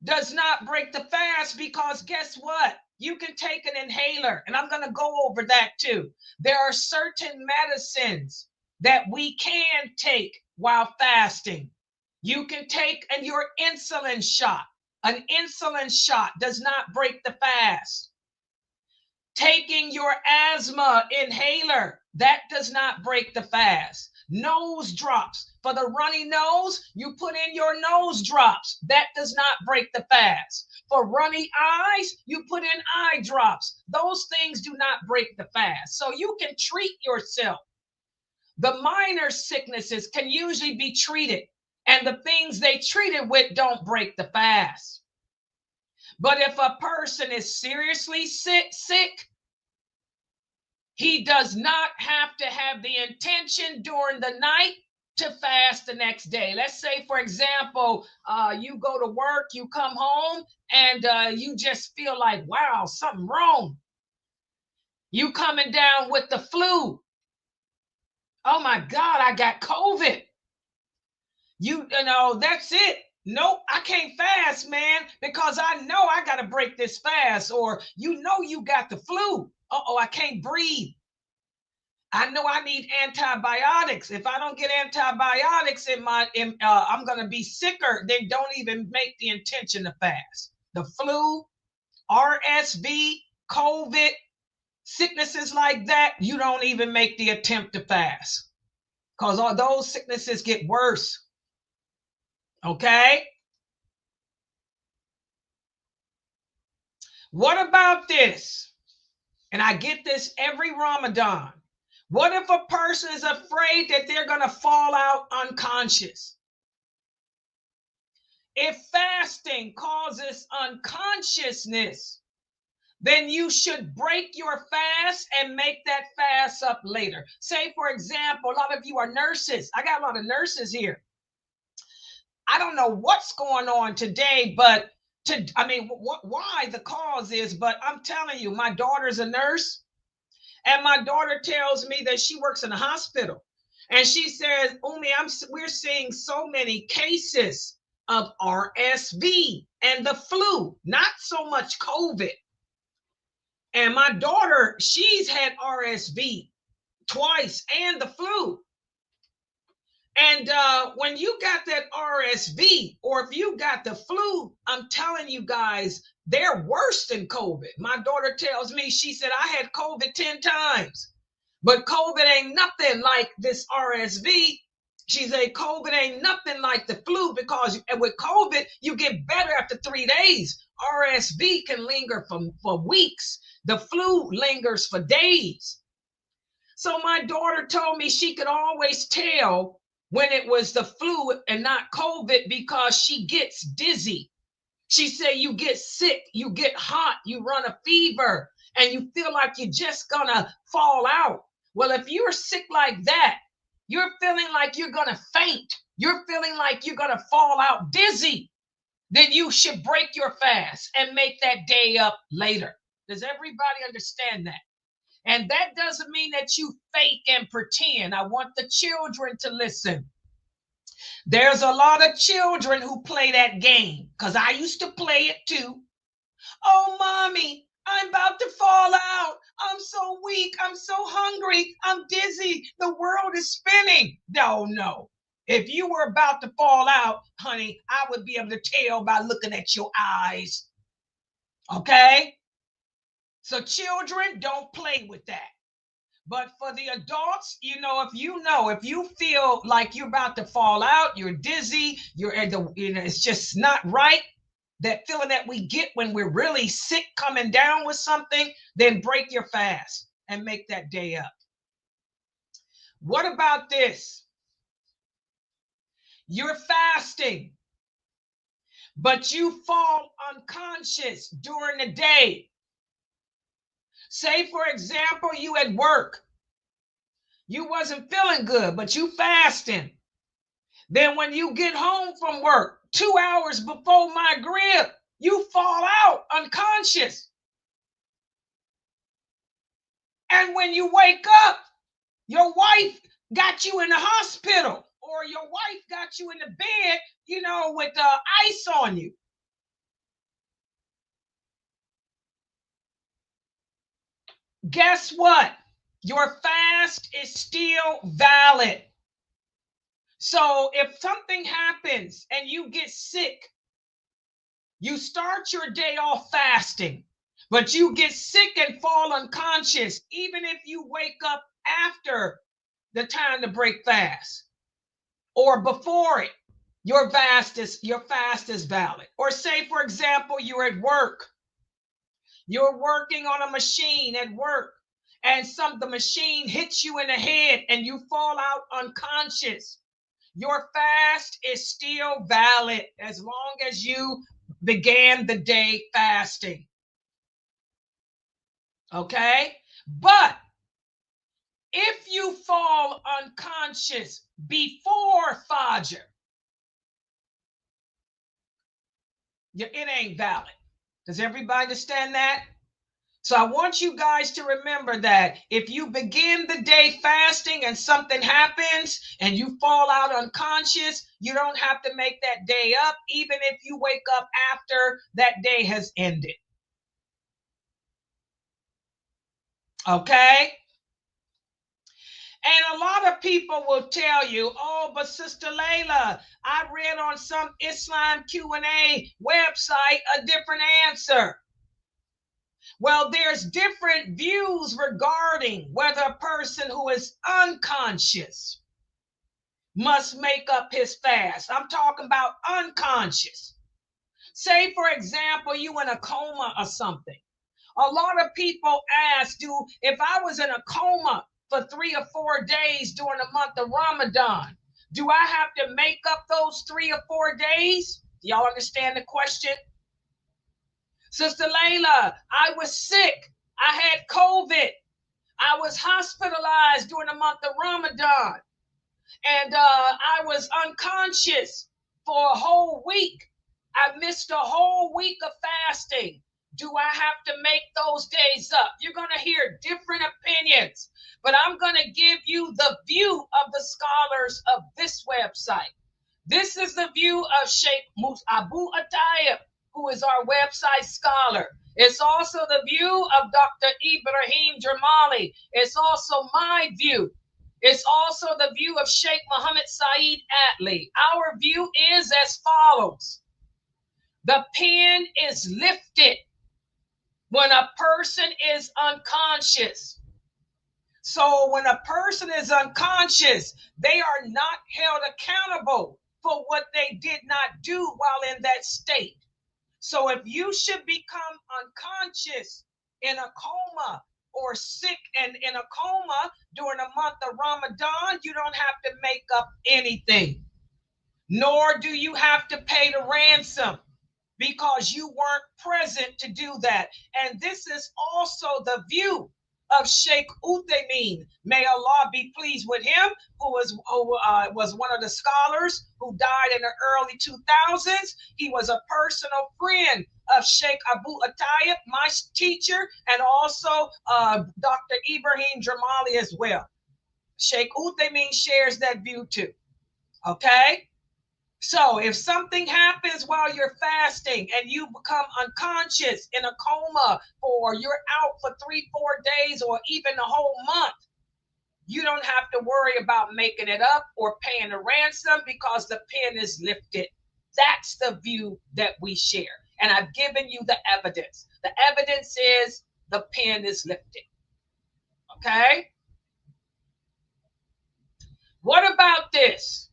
does not break the fast because guess what? You can take an inhaler, and I'm going to go over that too. There are certain medicines that we can take while fasting. You can take your insulin shot. An insulin shot does not break the fast. Taking your asthma inhaler, that does not break the fast. Nose drops. For the runny nose, you put in your nose drops. That does not break the fast. For runny eyes, you put in eye drops. Those things do not break the fast. So you can treat yourself. The minor sicknesses can usually be treated, and the things they treat it with don't break the fast. But if a person is seriously sick, he does not have to have the intention during the night to fast the next day. Let's say, for example, you go to work, you come home, and you just feel like, wow, something wrong. You coming down with the flu. Oh my God, I got COVID. You know, that's it. Nope, I can't fast, man, because I know I got to break this fast. Or you know you got the flu. Uh-oh, I can't breathe. I know I need antibiotics. If I don't get antibiotics I'm going to be sicker. Then don't even make the intention to fast. The flu, RSV, COVID, sicknesses like that, you don't even make the attempt to fast because all those sicknesses get worse. Okay? What about this? And I get this every Ramadan. What if a person is afraid that they're going to fall out unconscious? If fasting causes unconsciousness, then you should break your fast and make that fast up later. Say, for example, a lot of you are nurses. I got a lot of nurses here. I don't know what's going on today, but why the cause is, but I'm telling you, my daughter's a nurse. And my daughter tells me that she works in a hospital. And she says, Umi, we're seeing so many cases of RSV and the flu, not so much COVID. And my daughter, she's had RSV twice and the flu. And when you got that RSV, or if you got the flu, I'm telling you guys, they're worse than COVID. My daughter tells me, she said, I had COVID 10 times, but COVID ain't nothing like this RSV. She said, COVID ain't nothing like the flu because with COVID, you get better after 3 days. RSV can linger for weeks. The flu lingers for days. So my daughter told me she could always tell when it was the flu and not COVID because she gets dizzy. She said you get sick, you get hot, you run a fever, and you feel like you're just gonna fall out. Well, if you're sick like that, you're feeling like you're gonna faint, you're feeling like you're gonna fall out dizzy, then you should break your fast and make that day up later. Does everybody understand that? And that doesn't mean that you fake and pretend. I want the children to listen. There's a lot of children who play that game because I used to play it too. Oh, mommy, I'm about to fall out. I'm so weak. I'm so hungry. I'm dizzy. The world is spinning. No, no. If you were about to fall out, honey, I would be able to tell by looking at your eyes. Okay? So, children, don't play with that. But for the adults, if you feel like you're about to fall out, you're dizzy, it's just not right, that feeling that we get when we're really sick coming down with something, then break your fast and make that day up. What about this? You're fasting, but you fall unconscious during the day. Say, for example, you at work. You wasn't feeling good, but you fasting. Then when you get home from work, 2 hours before maghrib, you fall out unconscious. And when you wake up, your wife got you in the hospital, or your wife got you in the bed, with ice on you. Guess what? Your fast is still valid. So if something happens and you get sick, you start your day off fasting, but you get sick and fall unconscious, even if you wake up after the time to break fast or before it, your fast is valid. Or say, for example, you're at work. You're working on a machine at work, and the machine hits you in the head and you fall out unconscious. Your fast is still valid as long as you began the day fasting. Okay? But if you fall unconscious before Fajr, it ain't valid. Does everybody understand that? So I want you guys to remember that if you begin the day fasting and something happens and you fall out unconscious, you don't have to make that day up, even if you wake up after that day has ended. Okay? And a lot of people will tell you, oh, but Sister Layla, I read on some Islam Q&A website a different answer. Well, there's different views regarding whether a person who is unconscious must make up his fast. I'm talking about unconscious. Say, for example, you in a coma or something. A lot of people ask, if I was in a coma for 3 or 4 days during the month of Ramadan, do I have to make up those 3 or 4 days? Do y'all understand the question? Sister Layla, I was sick. I had COVID. I was hospitalized during the month of Ramadan. And I was unconscious for a whole week. I missed a whole week of fasting. Do I have to make those days up? You're going to hear different opinions, but I'm going to give you the view of the scholars of this website. This is the view of Sheikh Abu Atayib, who is our website scholar. It's also the view of Dr. Ibrahim Jamali. It's also my view. It's also the view of Sheikh Muhammad Saeed Atli. Our view is as follows. The pen is lifted when a person is unconscious. So when a person is unconscious, they are not held accountable for what they did not do while in that state. So if you should become unconscious in a coma or sick and in a coma during the month of Ramadan, you don't have to make up anything, nor do you have to pay the ransom. because you weren't present to do that. And this is also the view of Sheikh Uthaymeen. May Allah be pleased with him, who was one of the scholars who died in the early 2000s. He was a personal friend of Sheikh Abu Atayib, my teacher, and also Dr. Ibrahim Jamali as well. Sheikh Uthaymeen shares that view too. Okay? So if something happens while you're fasting and you become unconscious in a coma, or you're out for 3-4 days or even a whole month, you don't have to worry about making it up or paying a ransom because the pen is lifted. That's the view that we share. And I've given you the evidence. The evidence is the pen is lifted. Okay? What about this?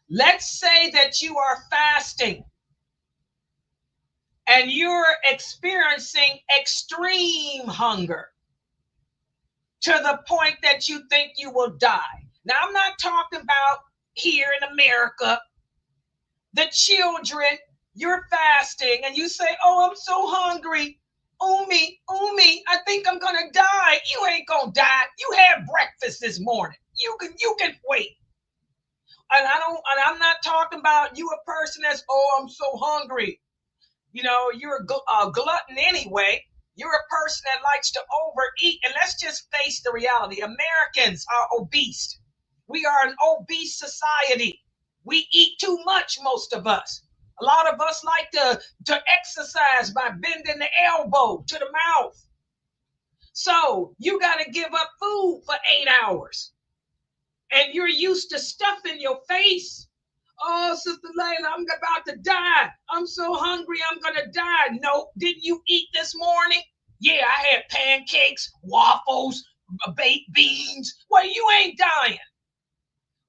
Let's say that you are fasting and you're experiencing extreme hunger to the point that you think you will die. Now, I'm not talking about here in America. The children, you're fasting and you say, oh, I'm so hungry. Umi, I think I'm gonna die. You ain't gonna die. You had breakfast this morning. You can wait. And I'm not talking about you, a person that's, oh, I'm so hungry. You know, you're a glutton anyway. You're a person that likes to overeat. And let's just face the reality. Americans are obese. We are an obese society. We eat too much, most of us. A lot of us like to exercise by bending the elbow to the mouth. So you got to give up food for 8 hours. And you're used to stuffing your face. Oh, Sister Layla, I'm about to die. I'm so hungry, I'm going to die. No, didn't you eat this morning? Yeah, I had pancakes, waffles, baked beans. Well, you ain't dying.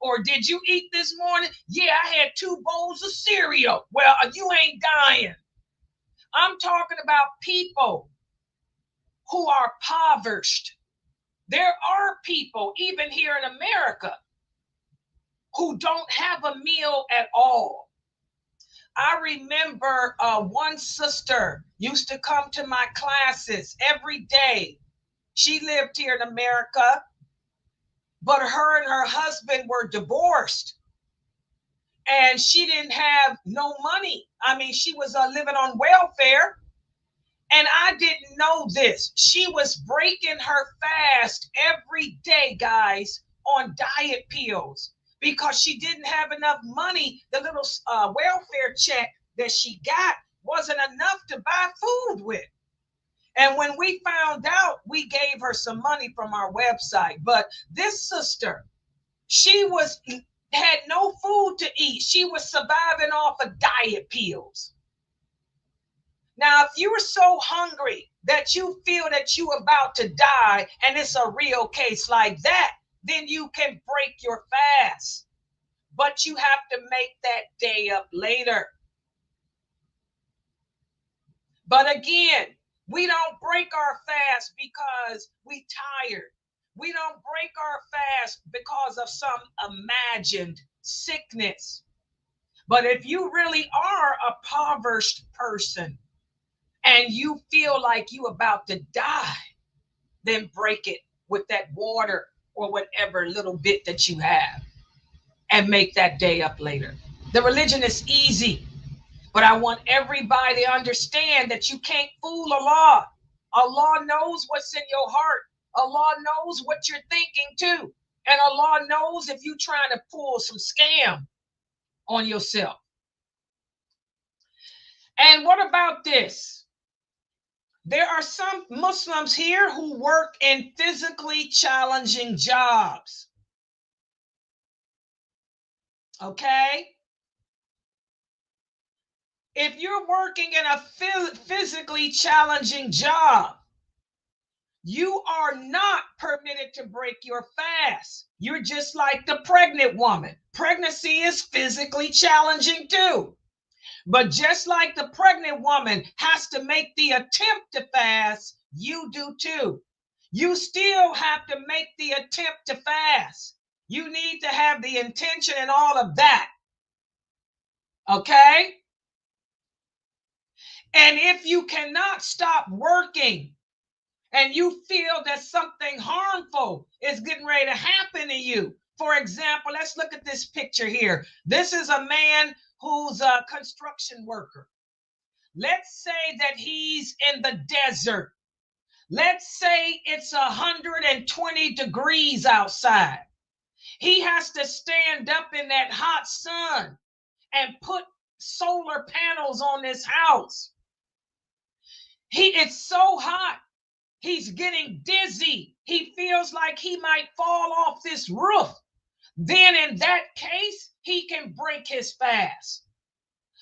Or did you eat this morning? Yeah, I had 2 bowls of cereal. Well, you ain't dying. I'm talking about people who are impoverished. There are people, even here in America, who don't have a meal at all. I remember one sister used to come to my classes every day. She lived here in America, but her and her husband were divorced. And she didn't have no money. I mean, she was living on welfare. And I didn't know this. She was breaking her fast every day, guys, on diet pills because she didn't have enough money. The little welfare check that she got wasn't enough to buy food with. And when we found out, we gave her some money from our website. But this sister, she had no food to eat. She was surviving off of diet pills. Now, if you're so hungry that you feel that you're about to die, and it's a real case like that, then you can break your fast. But you have to make that day up later. But again, we don't break our fast because we tired. We don't break our fast because of some imagined sickness. But if you really are a impoverished person, and you feel like you about to die, then break it with that water or whatever little bit that you have and make that day up later. The religion is easy, but I want everybody to understand that you can't fool Allah. Allah knows what's in your heart. Allah knows what you're thinking too. And Allah knows if you're trying to pull some scam on yourself. And what about this? There are some Muslims here who work in physically challenging jobs. Okay? If you're working in a physically challenging job, you are not permitted to break your fast. You're just like the pregnant woman. Pregnancy is physically challenging too. But just like the pregnant woman has to make the attempt to fast, you do too. You still have to make the attempt to fast. You need to have the intention and all of that. Okay? And if you cannot stop working and you feel that something harmful is getting ready to happen to you, for example, let's look at this picture here. This is a man who's a construction worker. Let's say that he's in the desert. Let's say it's 120 degrees outside. He has to stand up in that hot sun and put solar panels on his house. It's so hot. He's getting dizzy. He feels like he might fall off this roof. Then in that case, he can break his fast.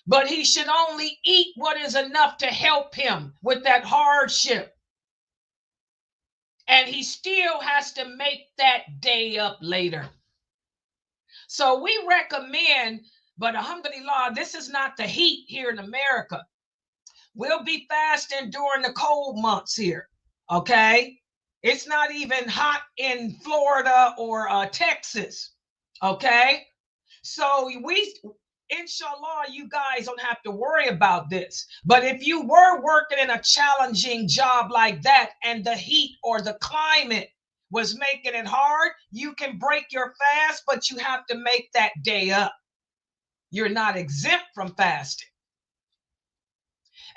But he should only eat what is enough to help him with that hardship. And he still has to make that day up later. So we recommend, but alhamdulillah, this is not the heat here in America. We'll be fasting during the cold months here, okay? It's not even hot in Florida or Texas, okay? So inshallah, you guys don't have to worry about this. But if you were working in a challenging job like that and the heat or the climate was making it hard, you can break your fast, but you have to make that day up. You're not exempt from fasting.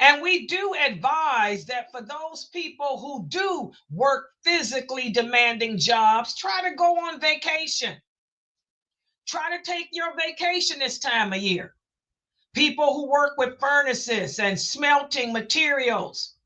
And we do advise that for those people who do work physically demanding jobs, try to go on vacation. Try to take your vacation this time of year. People who work with furnaces and smelting materials.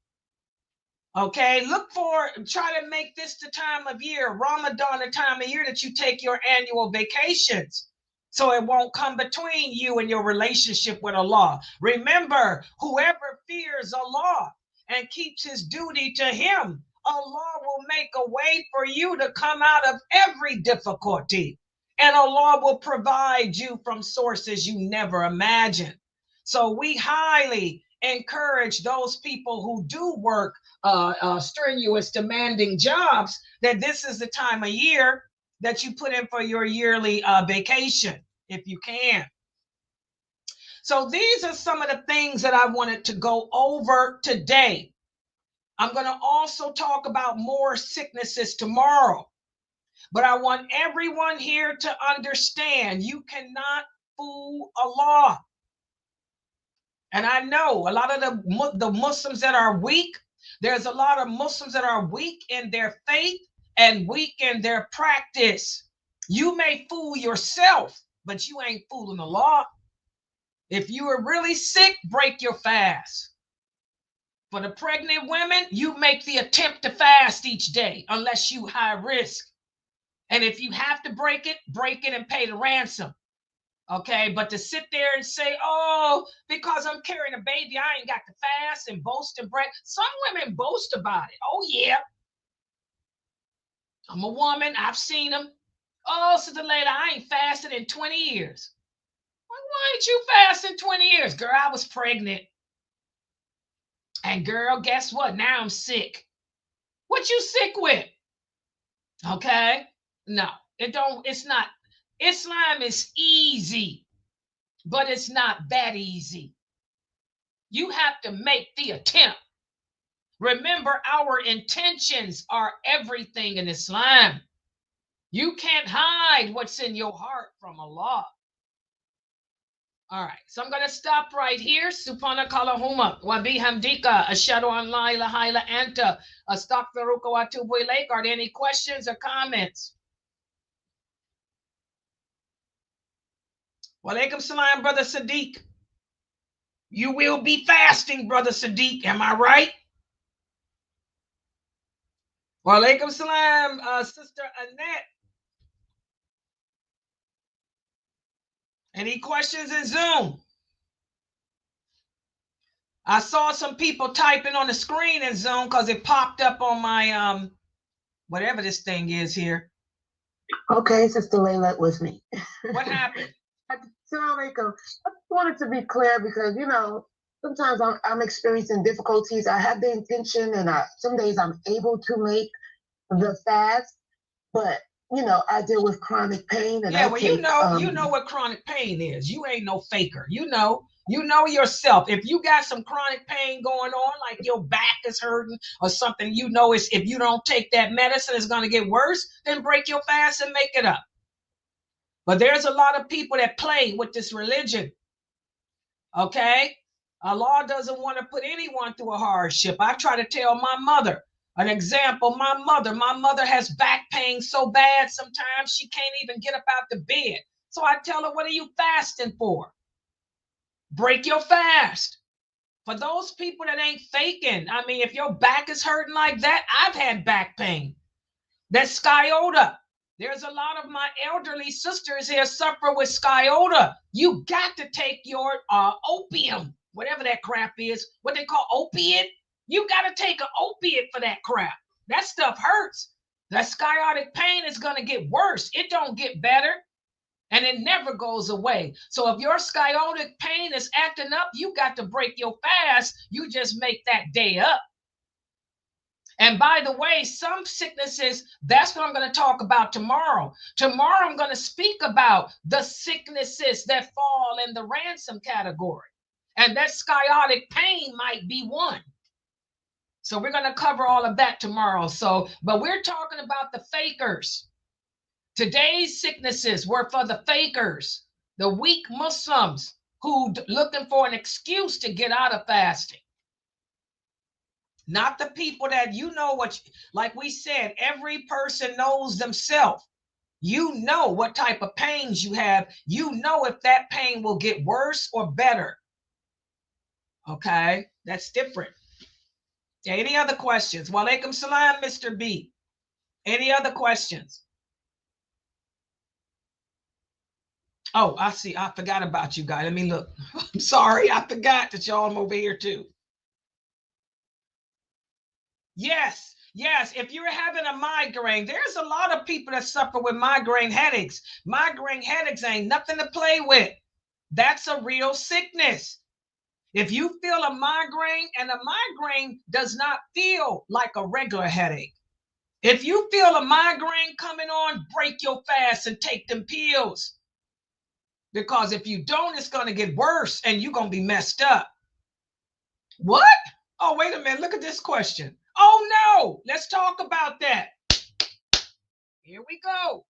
Okay, try to make this the time of year, Ramadan, the time of year that you take your annual vacations. So it won't come between you and your relationship with Allah. Remember, whoever fears Allah and keeps his duty to him, Allah will make a way for you to come out of every difficulty. And Allah will provide you from sources you never imagined. So we highly encourage those people who do work strenuous, demanding jobs, that this is the time of year that you put in for your yearly vacation, if you can. So these are some of the things that I wanted to go over today. I'm going to also talk about more sicknesses tomorrow. But I want everyone here to understand you cannot fool Allah. And I know a lot of the Muslims that are weak, there's a lot of Muslims that are weak in their faith and weak in their practice. You may fool yourself, but you ain't fooling Allah. If you are really sick, break your fast. For the pregnant women, you make the attempt to fast each day, unless you high risk. And if you have to break it and pay the ransom. Okay, but to sit there and say, oh, because I'm carrying a baby, I ain't got to fast and boast and brag. Some women boast about it. Oh, yeah. I'm a woman. I've seen them. Oh, Sister Layla, I ain't fasted in 20 years. Why ain't you fasting 20 years? Girl, I was pregnant. And girl, guess what? Now I'm sick. What you sick with? Okay. No, it's not. Islam is easy, but it's not that easy. You have to make the attempt. Remember, our intentions are everything in Islam. You can't hide what's in your heart from Allah. All right, so I'm going to stop right here. Subhanakallahumma wa bihamdika ashhadu an la ilaha illa anta astaghfiruka wa atubu ilaik. Are there any questions or comments? Walaikum salam, Brother Sadiq. You will be fasting, Brother Sadiq. Am I right? Walaikum salam, Sister Annette. Any questions in Zoom? I saw some people typing on the screen in Zoom because it popped up on my whatever this thing is here. Okay, Sister Layla, with me. What happened? Assalamu alaikum. I just wanted to be clear because, sometimes I'm experiencing difficulties. I have the intention and some days I'm able to make the fast, but, I deal with chronic pain. And yeah, well, you know what chronic pain is. You ain't no faker. You know yourself. If you got some chronic pain going on, like your back is hurting or something, you know it's if you don't take that medicine, it's going to get worse, then break your fast and make it up. But there's a lot of people that play with this religion. Okay? Allah doesn't want to put anyone through a hardship. I try to tell my mother, an example, my mother has back pain so bad sometimes she can't even get up out the bed. So I tell her, what are you fasting for? Break your fast. For those people that ain't faking, I mean, if your back is hurting like that, I've had back pain. That's sciota. There's a lot of my elderly sisters here suffer with sciota. You got to take your opium, whatever that crap is, what they call opiate. You got to take an opiate for that crap. That stuff hurts. That sciatic pain is going to get worse. It don't get better. And it never goes away. So if your sciatic pain is acting up, you got to break your fast. You just make that day up. And by the way, some sicknesses, that's what I'm going to talk about tomorrow. Tomorrow, I'm going to speak about the sicknesses that fall in the ransom category. And that sciatic pain might be one. So we're going to cover all of that tomorrow. But we're talking about the fakers. Today's sicknesses were for the fakers, the weak Muslims who looking for an excuse to get out of fasting. Not the people that like we said, every person knows themselves. You know what type of pains you have. You know if that pain will get worse or better. Okay, that's different. Yeah, any other questions? Walaikum salam, Mr. B. Any other questions? Oh, I see. I forgot about you guys. Let me look. I'm sorry. I forgot that y'all are over here too. Yes. If you're having a migraine, there's a lot of people that suffer with migraine headaches. Migraine headaches ain't nothing to play with. That's a real sickness. If you feel a migraine, and a migraine does not feel like a regular headache. If you feel a migraine coming on, break your fast and take them pills. Because if you don't, it's going to get worse and you're going to be messed up. What? Oh, wait a minute. Look at this question. Oh, no. Let's talk about that. Here we go.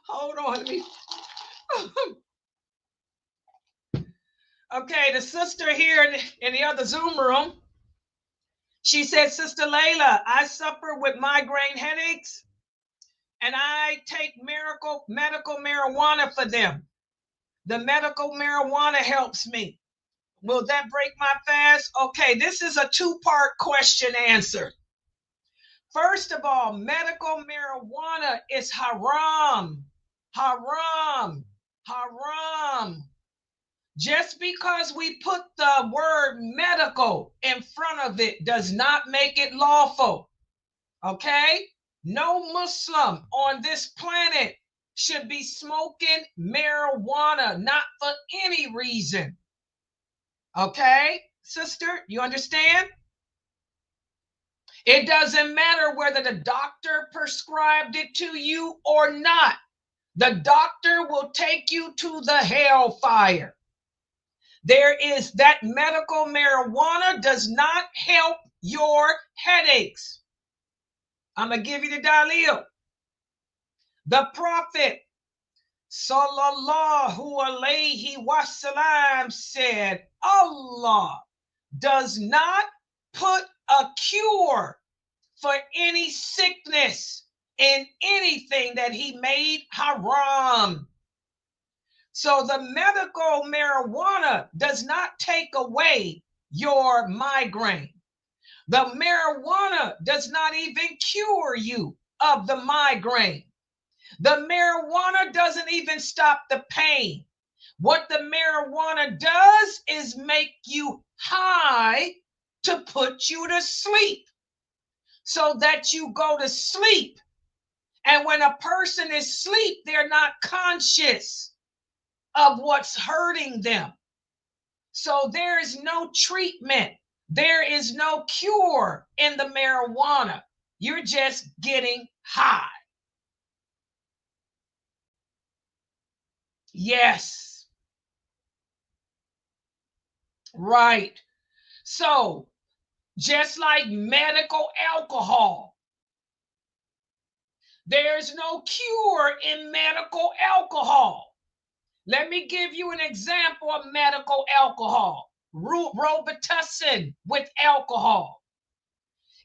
Hold on. Let me. Okay, the sister here in the other Zoom room, she said, Sister Layla, I suffer with migraine headaches and I take medical marijuana for them. The medical marijuana helps me. Will that break my fast? Okay, this is a two-part question answer. First of all, medical marijuana is haram. Haram. Haram. Just because we put the word medical in front of it does not make it lawful. Okay? No Muslim on this planet should be smoking marijuana, not for any reason. Okay, sister, you understand? It doesn't matter whether the doctor prescribed it to you or not. The doctor will take you to the hellfire. There is that medical marijuana does not help your headaches. I'm going to give you the dalil. The Prophet Sallallahu Alaihi Wasallam said, Allah does not put a cure for any sickness in anything that he made haram. So the medical marijuana does not take away your migraine. The marijuana does not even cure you of the migraine. The marijuana doesn't even stop the pain. What the marijuana does is make you high to put you to sleep so that you go to sleep. And when a person is asleep, they're not conscious of what's hurting them. So there is no treatment. There is no cure in the marijuana. You're just getting high. Yes. Right. So, just like medical alcohol, there's no cure in medical alcohol. Let me give you an example of medical alcohol. Robitussin with alcohol.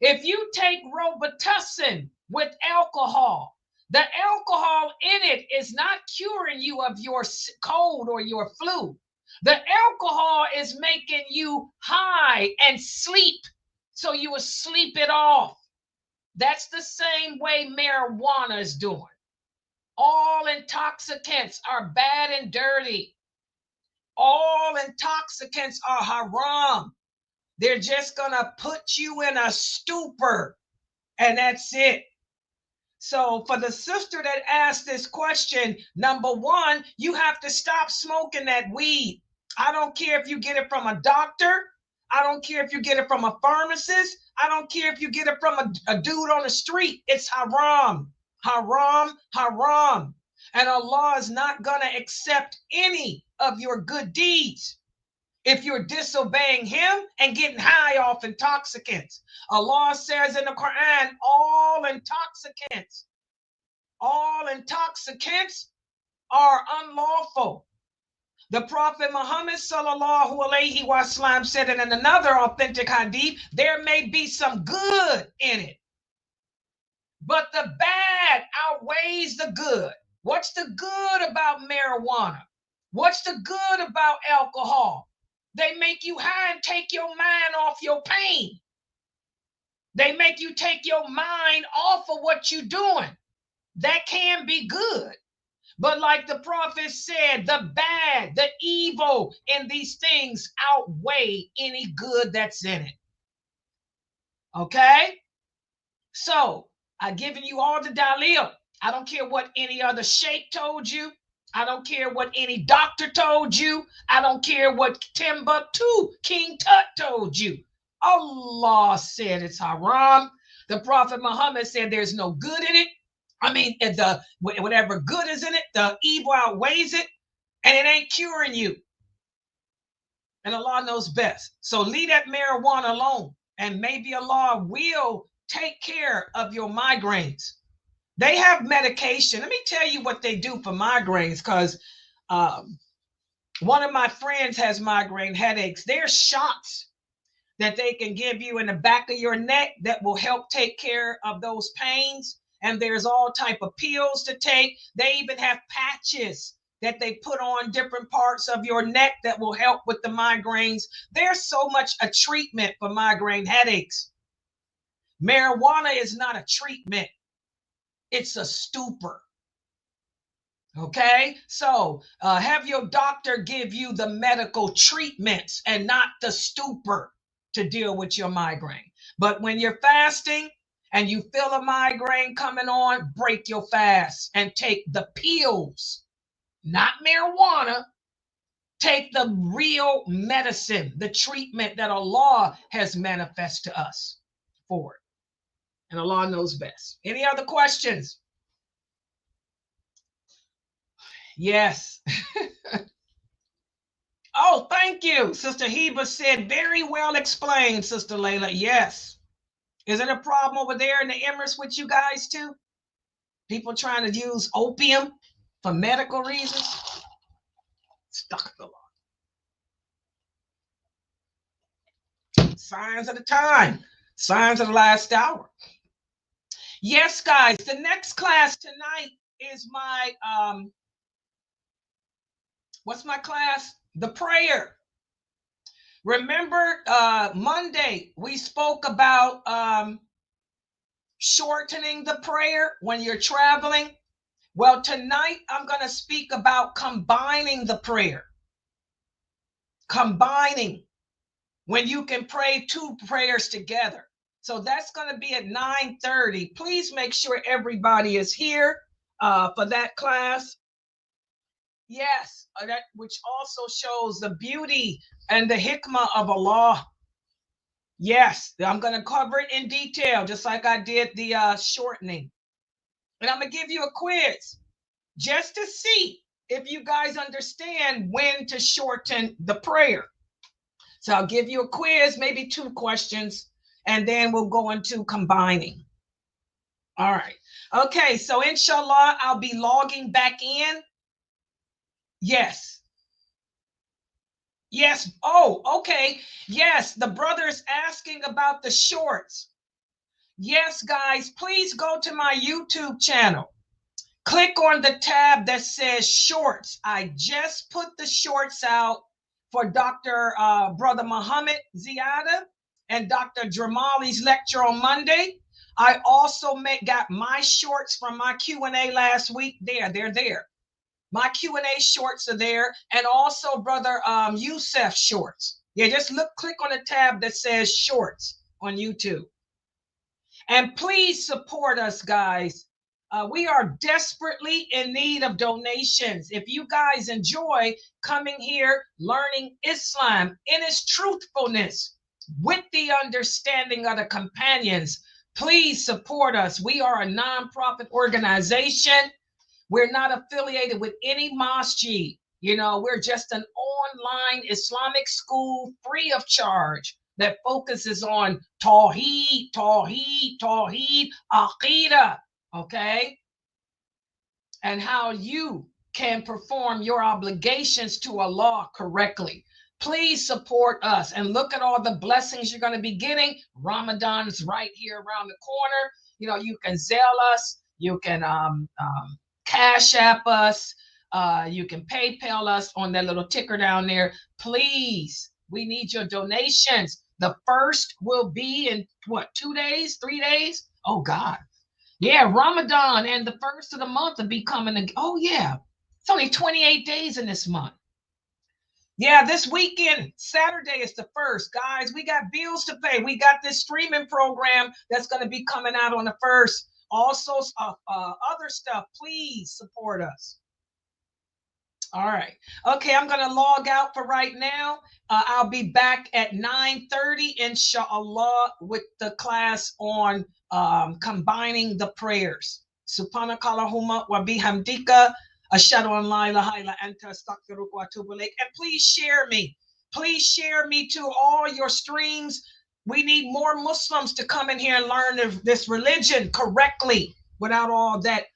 If you take Robitussin with alcohol, the alcohol in it is not curing you of your cold or your flu. The alcohol is making you high and sleep, so you will sleep it off. That's the same way marijuana is doing. All intoxicants are bad and dirty. All intoxicants are haram. They're just going to put you in a stupor, and that's it. So for the sister that asked this question, number one, you have to stop smoking that weed. I don't care if you get it from a doctor. I don't care if you get it from a pharmacist. I don't care if you get it from a dude on the street. It's haram, haram, haram. And Allah is not going to accept any of your good deeds if you're disobeying him and getting high off intoxicants. Allah says in the Quran, all intoxicants are unlawful. The Prophet Muhammad sallallahu alaihi wasallam said in another authentic hadith, there may be some good in it, but the bad outweighs the good. What's the good about marijuana? What's the good about alcohol? They make you high and take your mind off your pain. They make you take your mind off of what you're doing. That can be good. But like the prophet said, the bad, the evil in these things outweigh any good that's in it. Okay? So I've given you all the dalil. I don't care what any other sheikh told you. I don't care what any doctor told you. I don't care what Timbuktu, King Tut told you. Allah said it's haram. The Prophet Muhammad said there's no good in it. I mean, whatever good is in it, the evil outweighs it, and it ain't curing you. And Allah knows best. So leave that marijuana alone, and maybe Allah will take care of your migraines. They have medication. Let me tell you what they do for migraines, because one of my friends has migraine headaches. There's shots that they can give you in the back of your neck that will help take care of those pains. And there's all type of pills to take. They even have patches that they put on different parts of your neck that will help with the migraines. There's so much a treatment for migraine headaches. Marijuana is not a treatment. It's a stupor. Okay, so have your doctor give you the medical treatments and not the stupor to deal with your migraine. But when you're fasting and you feel a migraine coming on, break your fast and take the pills, not marijuana. Take the real medicine, the treatment that Allah has manifested to us for it. And Allah knows best. Any other questions? Yes. Oh, thank you. Sister Heba said, very well explained, Sister Layla. Yes. Is it a problem over there in the Emirates with you guys too? People trying to use opium for medical reasons? Stuck the law. Signs of the time. Signs of the last hour. Yes, guys. The next class tonight is my, what's my class? The prayer. Remember Monday, we spoke about shortening the prayer when you're traveling. Well, tonight I'm going to speak about combining the prayer. Combining, when you can pray two prayers together. So that's going to be at 9:30. Please make sure everybody is here for that class. Yes, that which also shows the beauty and the hikmah of Allah. Yes, I'm going to cover it in detail, just like I did the shortening. And I'm going to give you a quiz just to see if you guys understand when to shorten the prayer. So I'll give you a quiz, maybe 2 questions, and then we'll go into combining. All right. Okay, so inshallah, I'll be logging back in. Yes. Yes. Oh, okay. Yes, the brother is asking about the shorts. Yes, guys, please go to my YouTube channel. Click on the tab that says shorts. I just put the shorts out for Dr. Brother Muhammad Ziada and Dr. Dramali's lecture on Monday. I also got my shorts from my Q&A last week. They're there. My Q&A shorts are there, and also Brother Youssef shorts. Yeah, just click on the tab that says shorts on YouTube. And please support us, guys. We are desperately in need of donations. If you guys enjoy coming here, learning Islam in its truthfulness with the understanding of the companions, please support us. We are a nonprofit organization. We're not affiliated with any masjid. You know, we're just an online Islamic school free of charge that focuses on Tawheed, Tawheed, Tawheed, Aqidah, okay? And how you can perform your obligations to Allah correctly. Please support us and look at all the blessings you're going to be getting. Ramadan is right here around the corner. You know, you can Zelle us, you can Cash App us, you can PayPal us on that little ticker down there. Please, we need your donations. The first will be in what, 2 days, 3 days? Oh God. Yeah, Ramadan and the first of the month will be coming. Oh yeah, it's only 28 days in this month. Yeah, this weekend, Saturday is the first. Guys, we got bills to pay. We got this streaming program that's going to be coming out on the first. Also, other stuff. Please support us. All right. Okay, I'm going to log out for right now. I'll be back at 9:30, inshallah, with the class on combining the prayers. Subhanakallahumma wa bihamdika. Ashhadu an la ilaha illa anta astaghfiruka wa atubu ilaik. And please share me. Please share me to all your streams. We need more Muslims to come in here and learn this religion correctly without all that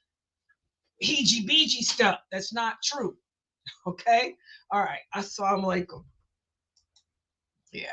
heejee-beejee stuff that's not true. Okay? All right. Assalamu alaikum. Yeah.